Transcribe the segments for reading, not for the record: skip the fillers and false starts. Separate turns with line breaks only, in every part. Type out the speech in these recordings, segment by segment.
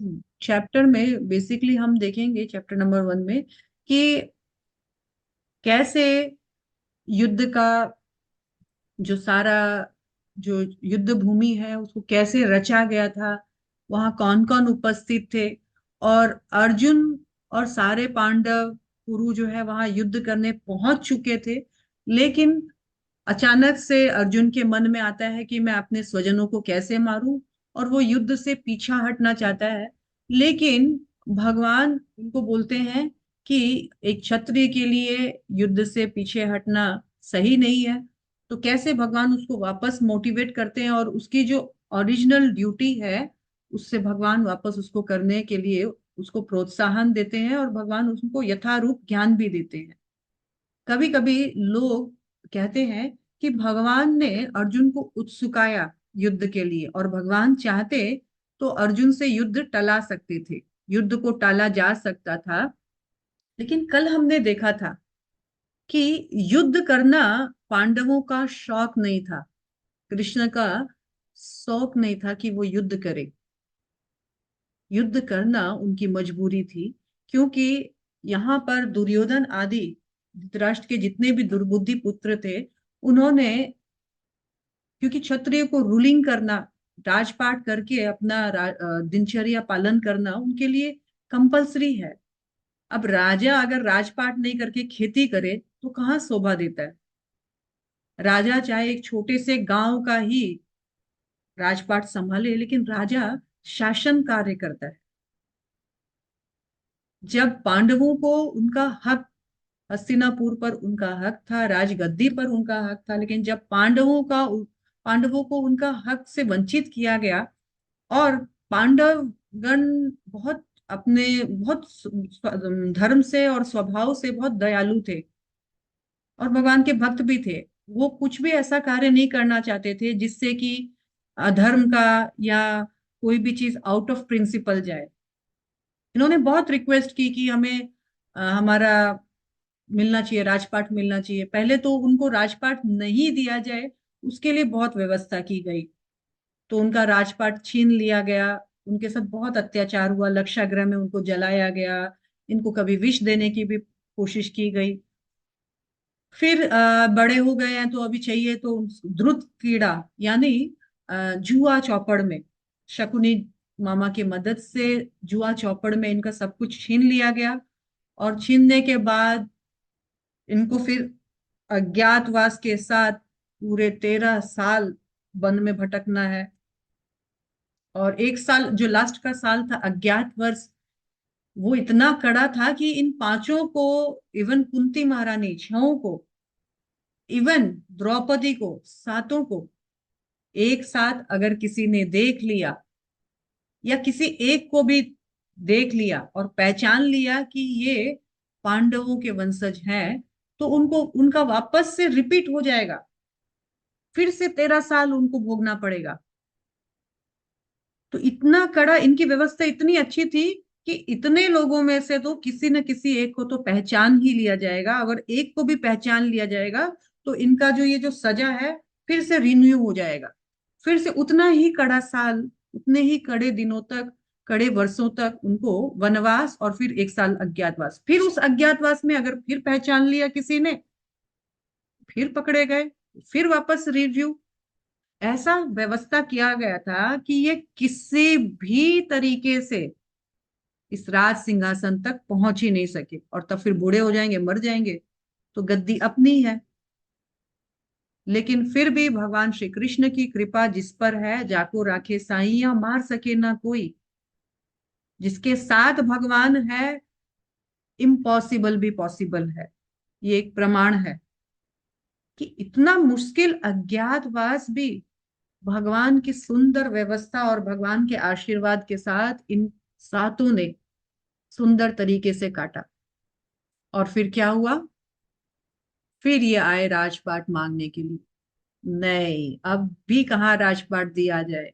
Chapter में basically हम देखेंगे चैप्टर नंबर 1 में कि कैसे युद्ध का जो सारा जो युद्ध भूमि है उसको कैसे रचा गया था, वहां कौन कौन उपस्थित थे। और अर्जुन और सारे पांडव कुरु जो है वहां युद्ध करने पहुंच चुके थे, लेकिन अचानक से अर्जुन के मन में आता है कि मैं अपने स्वजनों को कैसे मारूं, और वो युद्ध से पीछा हटना चाहता है। लेकिन भगवान उनको बोलते हैं कि एक क्षत्रिय के लिए युद्ध से पीछे हटना सही नहीं है। तो कैसे भगवान उसको वापस मोटिवेट करते हैं और उसकी जो ओरिजिनल ड्यूटी है उससे भगवान वापस उसको करने के लिए उसको प्रोत्साहन देते हैं, और भगवान उसको यथारूप ज्ञान भी देते हैं। कभी कभी लोग कहते हैं कि भगवान ने अर्जुन को उत्सुकाया युद्ध के लिए, और भगवान चाहते तो अर्जुन से युद्ध टला सकते थे, युद्ध को टाला जा सकता था। लेकिन कल हमने देखा था कि युद्ध करना पांडवों का शौक नहीं था, कृष्ण का शौक नहीं था कि वो युद्ध करे। युद्ध करना उनकी मजबूरी थी, क्योंकि यहाँ पर दुर्योधन आदि धृतराष्ट्र के जितने भी दुर्बुद्धि पुत्र थे, उन्होंने, क्योंकि क्षत्रिय को रूलिंग करना, राजपाट करके अपना दिनचर्या पालन करना उनके लिए कंपलसरी है। अब राजा अगर राजपाट नहीं करके खेती करे तो कहाँ शोभा देता है। राजा चाहे एक छोटे से गांव का ही राजपाट संभाले, लेकिन राजा शासन कार्य करता है। जब पांडवों को उनका हक, हस्तिनापुर पर उनका हक था, राजगद्दी पर उनका हक था, लेकिन जब पांडवों को उनका हक से वंचित किया गया, और पांडव गण बहुत अपने बहुत धर्म से और स्वभाव से बहुत दयालु थे और भगवान के भक्त भी थे। वो कुछ भी ऐसा कार्य नहीं करना चाहते थे जिससे कि अधर्म का या कोई भी चीज आउट ऑफ प्रिंसिपल जाए। इन्होंने बहुत रिक्वेस्ट की कि हमें हमारा मिलना चाहिए, राजपाट मिलना चाहिए। पहले तो उनको राजपाट नहीं दिया जाए उसके लिए बहुत व्यवस्था की गई, तो उनका राजपाट छीन लिया गया। उनके साथ बहुत अत्याचार हुआ, लक्षागृह में उनको जलाया गया, इनको कभी विष देने की भी कोशिश की गई। फिर बड़े हो गए हैं तो अभी चाहिए तो द्रुत कीड़ा यानी जुआ चौपड़ में शकुनी मामा की मदद से जुआ चौपड़ में इनका सब कुछ छीन लिया गया। और छीनने के बाद इनको फिर अज्ञातवास के साथ पूरे 13 साल वन में भटकना है। और एक साल जो लास्ट का साल था अज्ञातवास, वो इतना कड़ा था कि इन पांचों को, इवन कुंती महारानी छहों को, इवन द्रौपदी को, सातों को एक साथ अगर किसी ने देख लिया या किसी एक को भी देख लिया और पहचान लिया कि ये पांडवों के वंशज हैं, तो उनको उनका वापस से रिपीट हो जाएगा, फिर से 13 साल उनको भोगना पड़ेगा। तो इतना कड़ा इनकी व्यवस्था इतनी अच्छी थी कि इतने लोगों में से तो किसी न किसी एक को तो पहचान ही लिया जाएगा। अगर एक को भी पहचान लिया जाएगा तो इनका जो ये जो सजा है फिर से रिन्यू हो जाएगा, फिर से उतना ही कड़ा साल, उतने ही कड़े दिनों तक, कड़े वर्षों तक उनको वनवास, और फिर एक साल अज्ञातवास। फिर उस अज्ञातवास में अगर फिर पहचान लिया किसी ने, फिर पकड़े गए, फिर वापस रिव्यू। ऐसा व्यवस्था किया गया था कि ये किसी भी तरीके से इस राज सिंहासन तक पहुंच ही नहीं सके, और तब फिर बूढ़े हो जाएंगे, मर जाएंगे, तो गद्दी अपनी है। लेकिन फिर भी भगवान श्री कृष्ण की कृपा जिस पर है, जाको राखे साईया मार सके ना कोई। जिसके साथ भगवान है, इम्पॉसिबल भी पॉसिबल है। ये एक प्रमाण है कि इतना मुश्किल अज्ञातवास भी भगवान की सुंदर व्यवस्था और भगवान के आशीर्वाद के साथ इन सातों ने सुंदर तरीके से काटा। और फिर क्या हुआ? फिर ये आए राजपाट मांगने के लिए। नहीं, अब भी कहाँ राजपाट दिया जाए।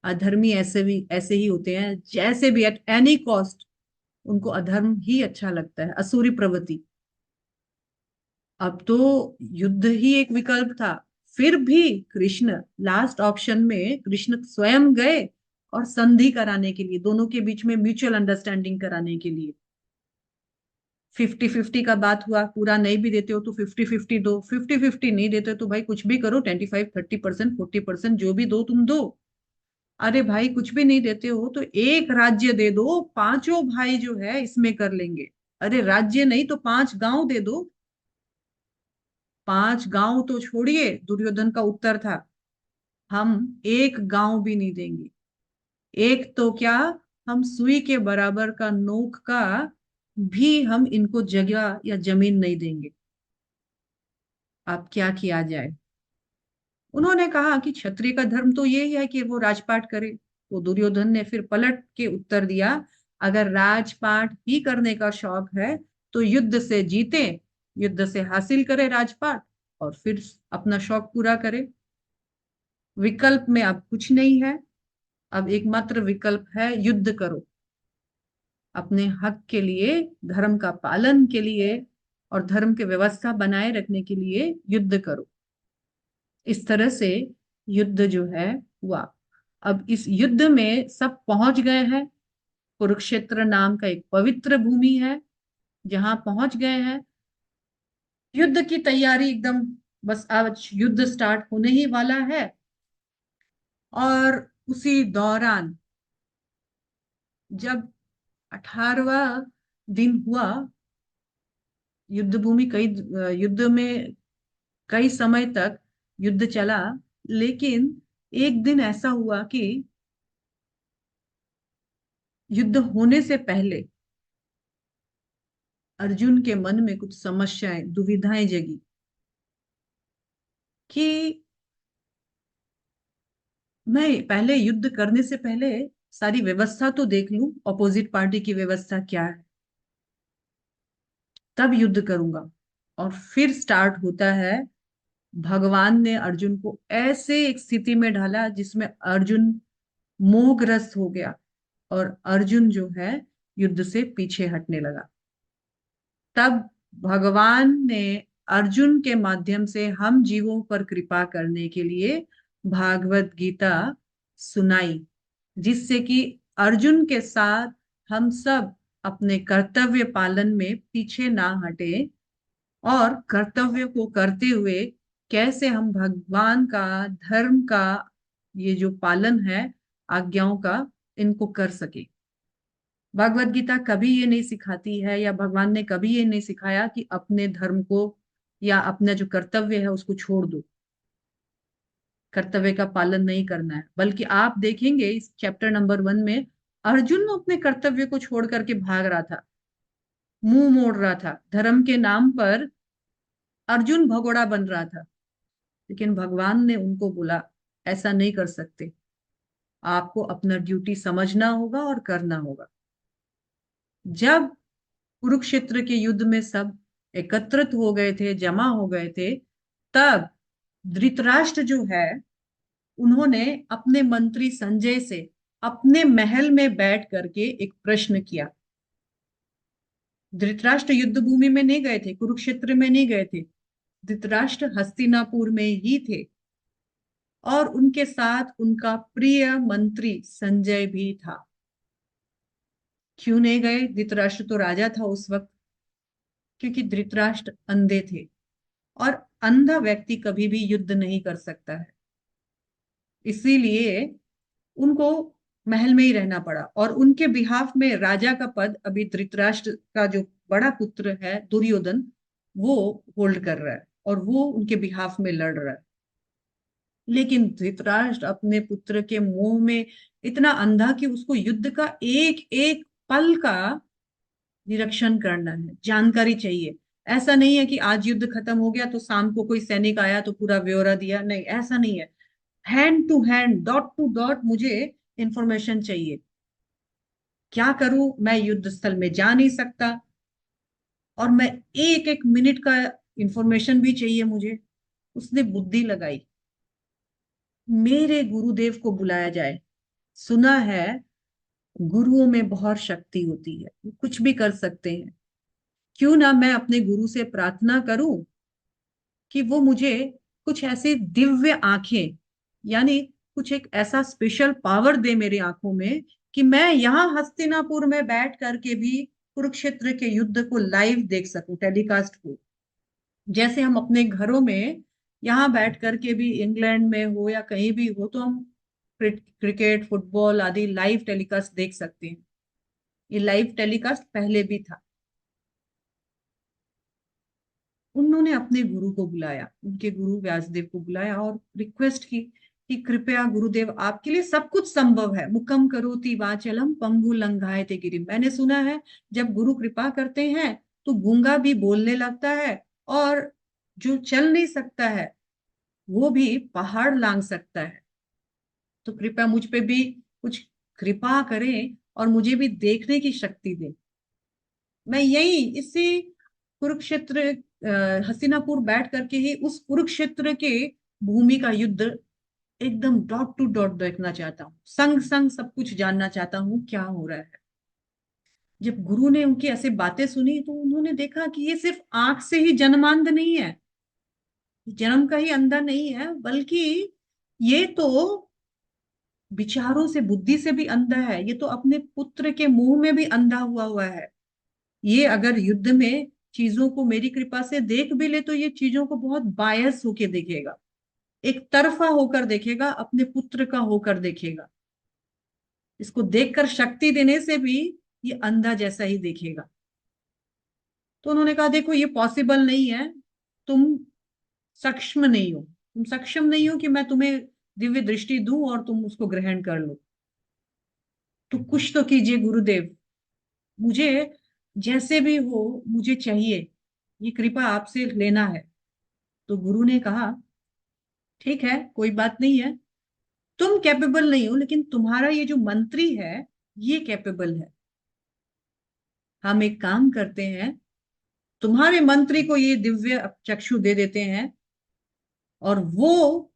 अधर्मी ऐसे ही होते हैं, जैसे भी एट एनी कॉस्ट उनको अधर्म ही अच्छा लगता है, असुरी प्रवृत्ति। अब तो युद्ध ही एक विकल्प था, फिर भी कृष्ण लास्ट ऑप्शन में कृष्ण स्वयं गए और संधि कराने के लिए, दोनों के बीच में म्यूचुअल अंडरस्टैंडिंग कराने के लिए। 50-50 का बात हुआ, पूरा नहीं भी देते हो तो 50-50 दो, 50-50 नहीं देते तो भाई कुछ भी करो, 25-30%, 40% जो भी दो तुम दो। अरे भाई कुछ भी नहीं देते हो तो एक राज्य दे दो, पांचों भाई जो है इसमें कर लेंगे। अरे राज्य नहीं तो 5 गांव दे दो। 5 गांव तो छोड़िए, दुर्योधन का उत्तर था, हम एक गांव भी नहीं देंगे। एक तो क्या, हम सुई के बराबर का नोक का भी हम इनको जगह या जमीन नहीं देंगे। अब क्या किया जाए? उन्होंने कहा कि क्षत्रिय का धर्म तो यही है कि वो राजपाट करे। तो दुर्योधन ने फिर पलट के उत्तर दिया, अगर राजपाट ही करने का शौक है तो युद्ध से जीते, युद्ध से हासिल करे राजपाट, और फिर अपना शौक पूरा करे। विकल्प में अब कुछ नहीं है, अब एकमात्र विकल्प है युद्ध करो। अपने हक के लिए, धर्म का पालन के लिए और धर्म की व्यवस्था बनाए रखने के लिए युद्ध करो। इस तरह से युद्ध जो है हुआ। अब इस युद्ध में सब पहुंच गए हैं। कुरुक्षेत्र नाम का एक पवित्र भूमि है जहां पहुंच गए हैं। युद्ध की तैयारी एकदम, बस आज युद्ध स्टार्ट होने ही वाला है। और उसी दौरान जब 18वां दिन हुआ, युद्ध भूमि कई युद्ध में कई समय तक युद्ध चला, लेकिन एक दिन ऐसा हुआ कि युद्ध होने से पहले अर्जुन के मन में कुछ समस्याएं, दुविधाएं जगी कि मैं पहले युद्ध करने से पहले सारी व्यवस्था तो देख लूं, अपोजिट पार्टी की व्यवस्था क्या है, तब युद्ध करूंगा। और फिर स्टार्ट होता है। भगवान ने अर्जुन को ऐसे एक स्थिति में ढाला जिसमें अर्जुन मोहग्रस्त हो गया और अर्जुन जो है युद्ध से पीछे हटने लगा। तब भगवान ने अर्जुन के माध्यम से हम जीवों पर कृपा करने के लिए भागवत गीता सुनाई, जिससे कि अर्जुन के साथ हम सब अपने कर्तव्य पालन में पीछे ना हटे और कर्तव्य को करते हुए कैसे हम भगवान का, धर्म का ये जो पालन है, आज्ञाओं का, इनको कर सके। भगवत गीता कभी ये नहीं सिखाती है या भगवान ने कभी ये नहीं सिखाया कि अपने धर्म को या अपना जो कर्तव्य है उसको छोड़ दो, कर्तव्य का पालन नहीं करना है। बल्कि आप देखेंगे इस चैप्टर नंबर 1 में अर्जुन अपने कर्तव्य को छोड़ करके भाग रहा था, मुंह मोड़ रहा था, धर्म के नाम पर अर्जुन भगोड़ा बन रहा था। लेकिन भगवान ने उनको बोला, ऐसा नहीं कर सकते, आपको अपना ड्यूटी समझना होगा और करना होगा। जब कुरुक्षेत्र के युद्ध में सब एकत्रित हो गए थे, जमा हो गए थे, तब धृतराष्ट्र जो है उन्होंने अपने मंत्री संजय से अपने महल में बैठ करके एक प्रश्न किया। धृतराष्ट्र युद्ध भूमि में नहीं गए थे, कुरुक्षेत्र में नहीं गए थे, धृतराष्ट्र हस्तिनापुर में ही थे और उनके साथ उनका प्रिय मंत्री संजय भी था। क्यों नहीं गए? धृतराष्ट्र तो राजा था उस वक्त। क्योंकि धृतराष्ट्र अंधे थे और अंधा व्यक्ति कभी भी युद्ध नहीं कर सकता है, इसीलिए उनको महल में ही रहना पड़ा। और उनके बिहाफ में राजा का पद अभी धृतराष्ट्र का जो बड़ा पुत्र है दुर्योधन, वो होल्ड कर रहा है और वो उनके बिहाफ में लड़ रहा है। लेकिन धृतराष्ट्र अपने पुत्र के मुंह में इतना अंधा कि उसको युद्ध का एक एक पल का निरीक्षण करना है, जानकारी चाहिए। ऐसा नहीं है कि आज युद्ध खत्म हो गया तो शाम को कोई सैनिक आया तो पूरा ब्यौरा दिया, नहीं, ऐसा नहीं है। Hand to hand, dot to dot मुझे इंफॉर्मेशन चाहिए। क्या करूं, मैं युद्ध स्थल में जा नहीं सकता और मैं एक एक मिनट का इंफॉर्मेशन भी चाहिए मुझे। उसने बुद्धि लगाई, मेरे गुरुदेव को बुलाया जाए। सुना है गुरुओं में बहुत शक्ति होती है, वो कुछ भी कर सकते हैं। क्यों ना मैं अपने गुरु से प्रार्थना करूं कि वो मुझे कुछ ऐसे दिव्य आंखें, यानी कुछ एक ऐसा स्पेशल पावर दे मेरी आंखों में कि मैं यहाँ हस्तिनापुर में बैठ करके भी कुरुक्षेत्र के युद्ध को लाइव देख सकूं, टेलीकास्ट को। जैसे हम अपने घरों में यहाँ बैठ करके भी, इंग्लैंड में हो या कहीं भी हो, तो हम क्रिकेट, फुटबॉल आदि लाइव टेलीकास्ट देख सकते हैं। ये लाइव टेलीकास्ट पहले भी था। उन्होंने अपने गुरु को बुलाया, उनके गुरु व्यासदेव को बुलाया और रिक्वेस्ट की कि कृपया गुरुदेव, आपके लिए सब कुछ संभव है। मुकम करोति वाचलम पंगु लंघायते गिरिम। मैंने सुना है जब गुरु कृपा करते हैं तो गूंगा भी बोलने लगता है, और जो चल नहीं सकता है वो भी पहाड़ लांग सकता है। तो कृपया मुझ पे भी कुछ कृपा करें और मुझे भी देखने की शक्ति दें। मैं यही इसी कुरुक्षेत्र, हस्तिनापुर बैठ करके ही उस कुरुक्षेत्र के भूमि का युद्ध एकदम डॉट टू डॉट देखना चाहता हूँ, संग संग सब कुछ जानना चाहता हूँ क्या हो रहा है। जब गुरु ने उनकी ऐसे बातें सुनी तो उन्होंने देखा कि ये सिर्फ आंख से ही जन्मांध नहीं है, जन्म का ही अंधा नहीं है, बल्कि ये तो विचारों से, बुद्धि से भी अंधा है। ये तो अपने पुत्र के मुंह में भी अंधा हुआ हुआ है। ये अगर युद्ध में चीजों को मेरी कृपा से देख भी ले तो ये चीजों को बहुत बायस होके देखेगा, एक तरफा होकर देखेगा, अपने पुत्र का होकर देखेगा। इसको देखकर शक्ति देने से भी ये अंधा जैसा ही देखेगा। तो उन्होंने कहा देखो ये पॉसिबल नहीं है, तुम सक्षम नहीं हो, तुम सक्षम नहीं हो कि मैं तुम्हें दिव्य दृष्टि दूं और तुम उसको ग्रहण कर लो। तो कुछ तो कीजिए गुरुदेव, मुझे जैसे भी हो मुझे चाहिए, ये कृपा आपसे लेना है। तो गुरु ने कहा ठीक है, कोई बात नहीं है, तुम कैपेबल नहीं हो लेकिन तुम्हारा ये जो मंत्री है ये कैपेबल है। हम एक काम करते हैं, तुम्हारे मंत्री को ये दिव्य चक्षु दे देते हैं और वो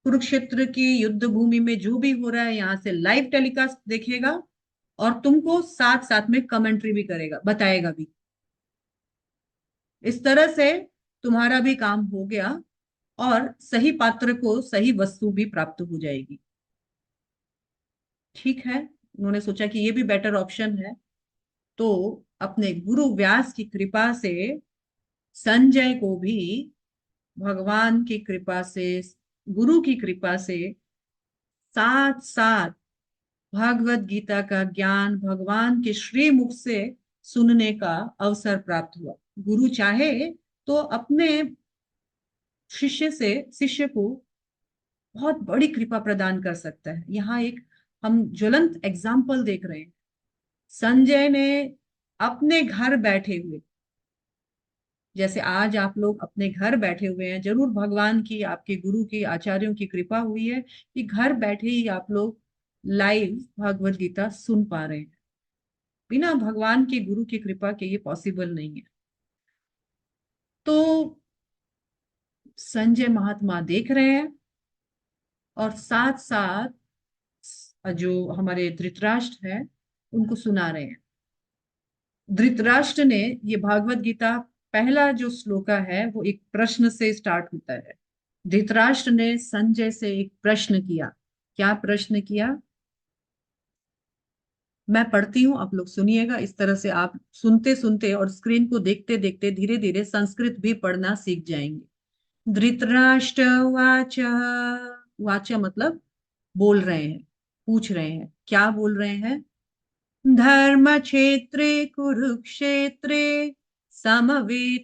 कुरुक्षेत्र की युद्ध भूमि में जो भी हो रहा है यहाँ से लाइव टेलीकास्ट देखेगा और तुमको साथ साथ में कमेंट्री भी करेगा, बताएगा भी। इस तरह से तुम्हारा भी काम हो गया और सही पात्र को सही वस्तु भी प्राप्त हो जाएगी। ठीक है, उन्होंने सोचा कि ये भी बेटर ऑप्शन है। तो अपने गुरु व्यास की कृपा से संजय को भी भगवान की कृपा से, गुरु की कृपा से साथ साथ भागवत गीता का ज्ञान भगवान के श्री मुख से सुनने का अवसर प्राप्त हुआ। गुरु चाहे तो अपने शिष्य को बहुत बड़ी कृपा प्रदान कर सकता है। यहाँ एक हम ज्वलंत एग्जाम्पल देख रहे हैं। संजय ने अपने घर बैठे हुए, जैसे आज आप लोग अपने घर बैठे हुए हैं, जरूर भगवान की, आपके गुरु की, आचार्यों की कृपा हुई है कि घर बैठे ही आप लोग लाइव भगवत गीता सुन पा रहे हैं। बिना भगवान के, गुरु की कृपा के ये पॉसिबल नहीं है। तो संजय महात्मा देख रहे हैं और साथ साथ जो हमारे धृतराष्ट्र है उनको सुना रहे हैं। धृतराष्ट्र ने, ये भागवत गीता पहला जो श्लोका है वो एक प्रश्न से स्टार्ट होता है। धृतराष्ट्र ने संजय से एक प्रश्न किया। क्या प्रश्न किया, मैं पढ़ती हूँ, आप लोग सुनिएगा। इस तरह से आप सुनते सुनते और स्क्रीन को देखते देखते धीरे धीरे संस्कृत भी पढ़ना सीख जाएंगे। धृतराष्ट्र वाच, वाच मतलब बोल रहे हैं, पूछ रहे हैं, क्या बोल रहे हैं। धर्म क्षेत्रे कुरुक्षेत्रे समवेतायुयुत्सवः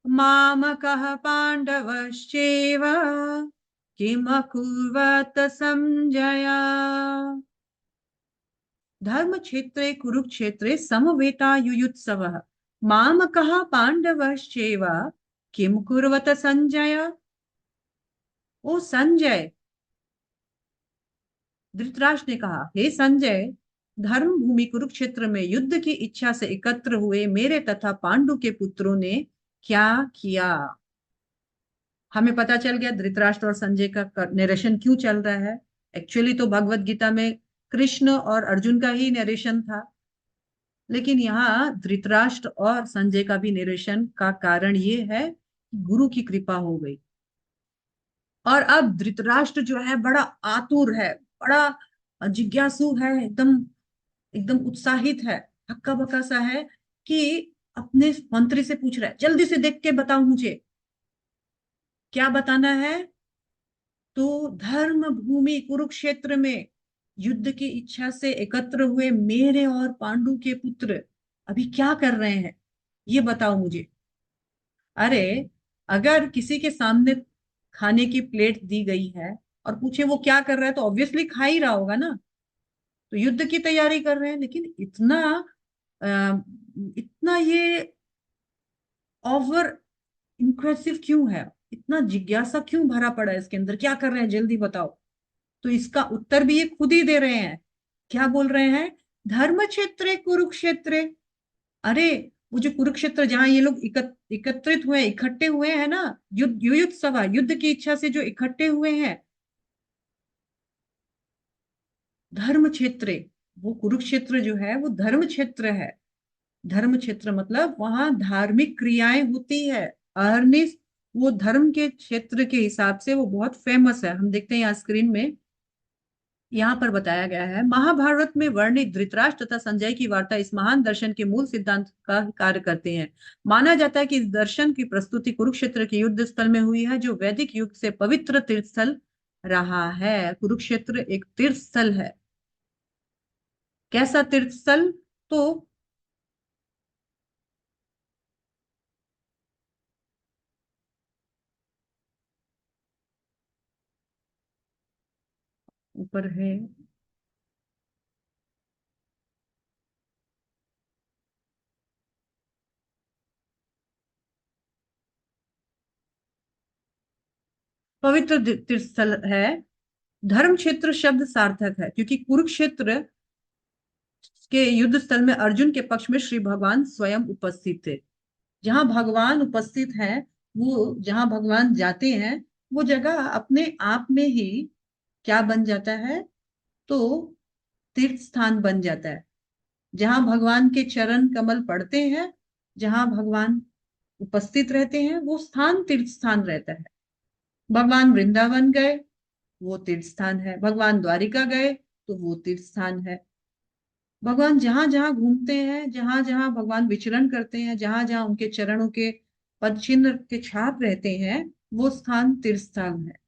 मामकः पाण्डवश्चैव किम अकुर्वत संजय। धर्म क्षेत्रे कुरुक्षेत्रे समवेतायुयुत्सवः मामकः पाण्डवश्चैव किम कुर्वत संजय। ओ संजय, धृतराष्ट्र ने कहा, हे संजय, धर्म भूमि कुरुक्षेत्र में युद्ध की इच्छा से एकत्र हुए मेरे तथा पांडु के पुत्रों ने क्या किया। हमें पता चल गया धृतराष्ट्र और संजय का नरेशन क्यों चल रहा है। एक्चुअली तो भगवत गीता में कृष्ण और अर्जुन का ही नरेशन था, लेकिन यहाँ धृतराष्ट्र और संजय का भी नरेशन का कारण ये है कि गुरु की कृपा हो गई। और अब धृतराष्ट्र जो है बड़ा आतुर है, बड़ा जिज्ञासु है, एकदम एकदम उत्साहित है, हक्का बक्का सा है कि अपने मंत्री से पूछ रहा है, जल्दी से देख के बताओ मुझे क्या बताना है। तो धर्म भूमि कुरुक्षेत्र में युद्ध की इच्छा से एकत्र हुए मेरे और पांडु के पुत्र अभी क्या कर रहे हैं, ये बताओ मुझे। अरे, अगर किसी के सामने खाने की प्लेट दी गई है और पूछे वो क्या कर रहा है, तो ऑब्वियसली खा ही रहा होगा ना। तो युद्ध की तैयारी कर रहे हैं, लेकिन इतना इतना ये ओवर इंप्रेसिव क्यों है, इतना जिज्ञासा क्यों भरा पड़ा है इसके अंदर, क्या कर रहे हैं जल्दी बताओ। तो इसका उत्तर भी ये खुद ही दे रहे हैं। क्या बोल रहे हैं? धर्म क्षेत्र कुरुक्षेत्र। अरे, वो जो कुरुक्षेत्र जहां ये लोग एकत्रित हुए, इकट्ठे हुए हैं ना, युद्ध सभा, युद्ध की इच्छा से जो इकट्ठे हुए हैं, धर्म क्षेत्र, वो कुरुक्षेत्र जो है वो धर्म क्षेत्र है। धर्म क्षेत्र मतलब वहां धार्मिक क्रियाएं होती है। अहरनिश वो धर्म के क्षेत्र के हिसाब से वो बहुत फेमस है। हम देखते हैं यहाँ स्क्रीन में, यहाँ पर बताया गया है, महाभारत में वर्णित धृतराष्ट्र तथा संजय की वार्ता इस महान दर्शन के मूल सिद्धांत का कार्य करते हैं। माना जाता है कि इस दर्शन की प्रस्तुति कुरुक्षेत्र के युद्ध स्थल में हुई है, जो वैदिक युग से पवित्र तीर्थ स्थल रहा है। कुरुक्षेत्र एक तीर्थ स्थल है। कैसा तीर्थ स्थल? तो ऊपर है, पवित्र तीर्थ स्थल है। धर्म क्षेत्र शब्द सार्थक है क्योंकि कुरुक्षेत्र के युद्ध स्थल में अर्जुन के पक्ष में श्री भगवान स्वयं उपस्थित थे। जहां भगवान उपस्थित हैं, वो जहां भगवान जाते हैं, वो जगह अपने आप में ही क्या बन जाता है? तो तीर्थ स्थान बन जाता है। जहां भगवान के चरण कमल पड़ते हैं, जहां भगवान उपस्थित रहते हैं, वो स्थान तीर्थ स्थान रहता है। भगवान वृंदावन गए, वो तीर्थ स्थान है। भगवान द्वारिका गए, तो वो तीर्थ स्थान है। भगवान जहां जहां घूमते हैं, जहां जहां भगवान विचरण करते हैं, जहां जहां उनके चरणों के पद चिन्ह के छाप रहते हैं, वो स्थान तीर्थ स्थान है।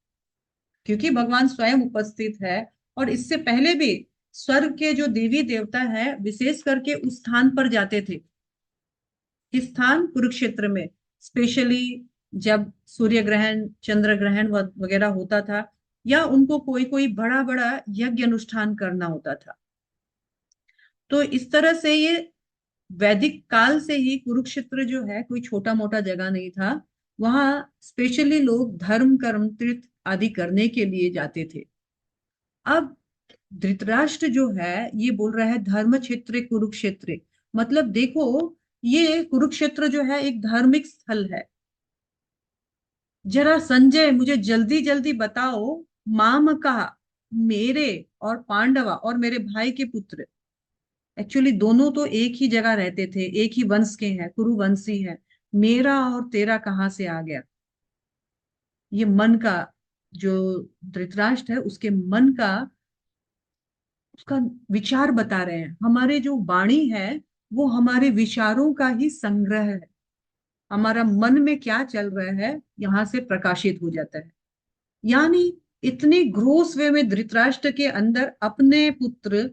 क्योंकि भगवान स्वयं उपस्थित है। और इससे पहले भी स्वर्ग के जो देवी देवता है, विशेष करके उस स्थान पर जाते थे। किस स्थान? कुरुक्षेत्र में। स्पेशली जब सूर्य ग्रहण, चंद्र ग्रहण वगैरह होता था, या उनको कोई कोई बड़ा बड़ा यज्ञ अनुष्ठान करना होता था। तो इस तरह से ये वैदिक काल से ही कुरुक्षेत्र जो है कोई छोटा मोटा जगह नहीं था। वहां स्पेशली लोग धर्म कर्म तीर्थ आदि करने के लिए जाते थे। अब धृतराष्ट्र जो है ये बोल रहा है धर्म क्षेत्र कुरुक्षेत्र, मतलब देखो, ये कुरुक्षेत्र जो है एक धार्मिक स्थल है। जरा संजय मुझे जल्दी जल्दी बताओ, माम का, मेरे और पांडवा और मेरे भाई के पुत्र, एक्चुअली दोनों तो एक ही जगह रहते थे, एक ही वंश के हैं, कुरुवंशी हैं। मेरा और तेरा कहाँ से आ गया? ये मन का, जो धृतराष्ट्र है उसके मन का, उसका विचार बता रहे हैं। हमारे जो वाणी है वो हमारे विचारों का ही संग्रह है। हमारा मन में क्या चल रहा है यहाँ से प्रकाशित हो जाता है। यानी इतनी ग्रोस वे में धृतराष्ट्र के अंदर अपने पुत्र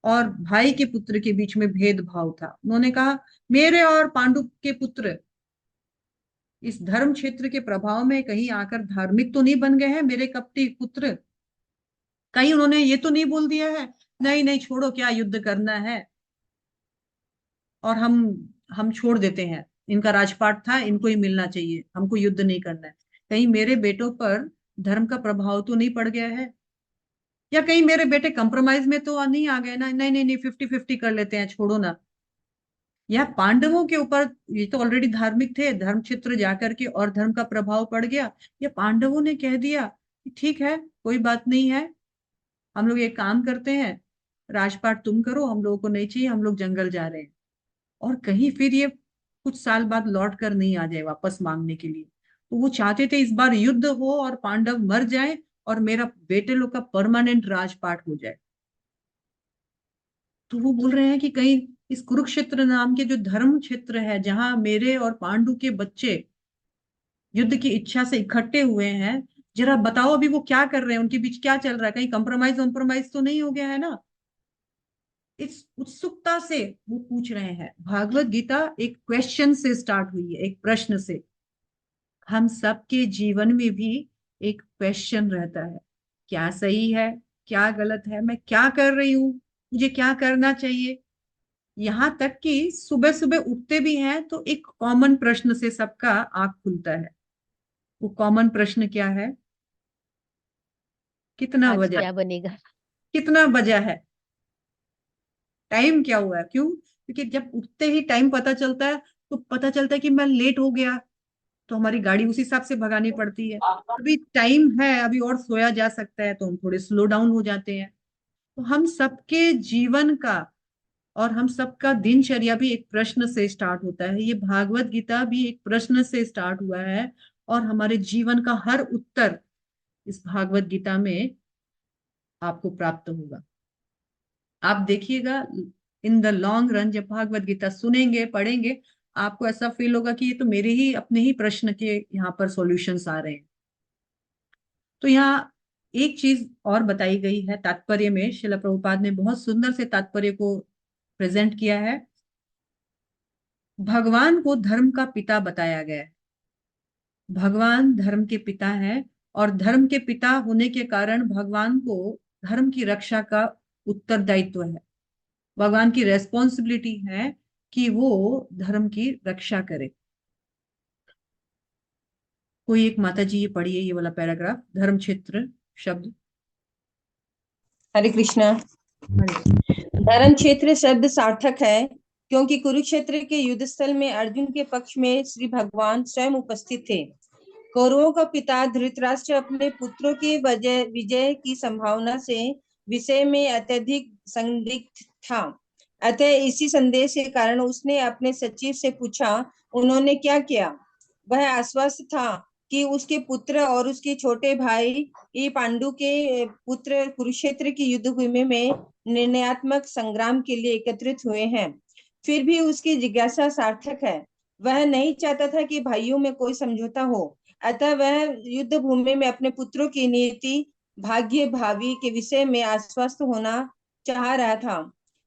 और भाई के पुत्र के बीच में भेदभाव था। उन्होंने कहा, मेरे और पांडु के पुत्र इस धर्म क्षेत्र के प्रभाव में कहीं आकर धार्मिक तो नहीं बन गए हैं मेरे कपटी पुत्र? कहीं उन्होंने ये तो नहीं बोल दिया है, नहीं नहीं छोड़ो, क्या युद्ध करना है, और हम छोड़ देते हैं, इनका राजपाट था, इनको ही मिलना चाहिए, हमको युद्ध नहीं करना है। कहीं मेरे बेटों पर धर्म का प्रभाव तो नहीं पड़ गया है? या कहीं मेरे बेटे कंप्रोमाइज में तो नहीं आ गए ना? नहीं नहीं नहीं, 50-50 कर लेते हैं, छोड़ो ना। या पांडवों के ऊपर, ये तो ऑलरेडी धार्मिक थे, धर्म क्षेत्र जाकर के और धर्म का प्रभाव पड़ गया, या पांडवों ने कह दिया कि ठीक है, कोई बात नहीं है, हम लोग एक काम करते हैं, राजपाट तुम करो, हम लोगों को नहीं चाहिए, हम लोग जंगल जा रहे हैं। और कहीं फिर ये कुछ साल बाद लौट कर नहीं आ जाए वापस मांगने के लिए। तो वो चाहते थे इस बार युद्ध हो और पांडव मर जाए और मेरा बेटे लोग का परमानेंट राजपाट हो जाए। तो वो बोल रहे हैं कि कहीं इस कुरुक्षेत्र नाम के जो धर्म क्षेत्र है जहां मेरे और पांडु के बच्चे युद्ध की इच्छा से इकट्ठे हुए हैं, जरा बताओ अभी वो क्या कर रहे हैं, उनके बीच क्या चल रहा है, कहीं कंप्रोमाइज वम्प्रोमाइज तो नहीं हो गया है ना। इस उत्सुकता से वो पूछ रहे हैं। भागवत गीता एक क्वेश्चन से स्टार्ट हुई है, एक प्रश्न से। हम सबके जीवन में भी एक क्वेश्चन रहता है, क्या सही है, क्या गलत है, मैं क्या कर रही हूँ, मुझे क्या करना चाहिए। यहाँ तक कि सुबह सुबह उठते भी हैं तो एक कॉमन प्रश्न से सबका आंख खुलता है। वो कॉमन प्रश्न क्या है? कितना
आज
बजा?
क्या बनेगा।
कितना बजा है? टाइम क्या हुआ है? क्यों? क्योंकि जब उठते ही टाइम पता चलता है तो पता चलता है कि मैं लेट हो गया, तो हमारी गाड़ी उस हिसाब से भगानी पड़ती है। अभी टाइम है, अभी और सोया जा सकता है, तो हम थोड़े स्लो डाउन हो जाते हैं। तो हम सबके जीवन का और हम सबका दिनचर्या भी एक प्रश्न से स्टार्ट होता है। ये भागवत गीता भी एक प्रश्न से स्टार्ट हुआ है, और हमारे जीवन का हर उत्तर इस भागवत गीता में आपको प्राप्त होगा। आप देखिएगा, इन द लॉन्ग रन जब भागवत गीता सुनेंगे पढ़ेंगे, आपको ऐसा फील होगा कि ये तो मेरे ही अपने ही प्रश्न के यहाँ पर सॉल्यूशंस आ रहे हैं। तो यहाँ एक चीज और बताई गई है तात्पर्य में, श्रील प्रभुपाद ने बहुत सुंदर से तात्पर्य को प्रेजेंट किया है। भगवान को धर्म का पिता बताया गया है। भगवान धर्म के पिता हैं, और धर्म के पिता होने के कारण भगवान को धर्म की रक्षा का उत्तरदायित्व है। भगवान की रेस्पॉन्सिबिलिटी है कि वो धर्म की रक्षा करे। कोई एक माता जी ये पढ़िए ये वाला पैराग्राफ, धर्म क्षेत्र शब्द।
हरे कृष्णा।
हरे कृष्ण।
धर्म क्षेत्र शब्द सार्थक है क्योंकि कुरुक्षेत्र के युद्ध स्थल में अर्जुन के पक्ष में श्री भगवान स्वयं उपस्थित थे। कौरवों का पिता धृतराष्ट्र अपने पुत्रों की विजय की संभावना से विषय में अत्यधिक संदिग्ध था। अतः इसी संदेह के कारण उसने अपने सचिव से पूछा, उन्होंने क्या किया? वह आश्वस्त था कि उसके पुत्र और उसके छोटे भाई ये पांडु के पुत्र कुरुक्षेत्र की युद्ध भूमि में निर्णयात्मक संग्राम के लिए एकत्रित हुए हैं। फिर भी उसकी जिज्ञासा सार्थक है। वह नहीं चाहता था कि भाइयों में कोई समझौता हो, अतः वह युद्ध भूमि में अपने पुत्रों की नीति भाग्य भावी के विषय में आश्वस्त होना चाह रहा था।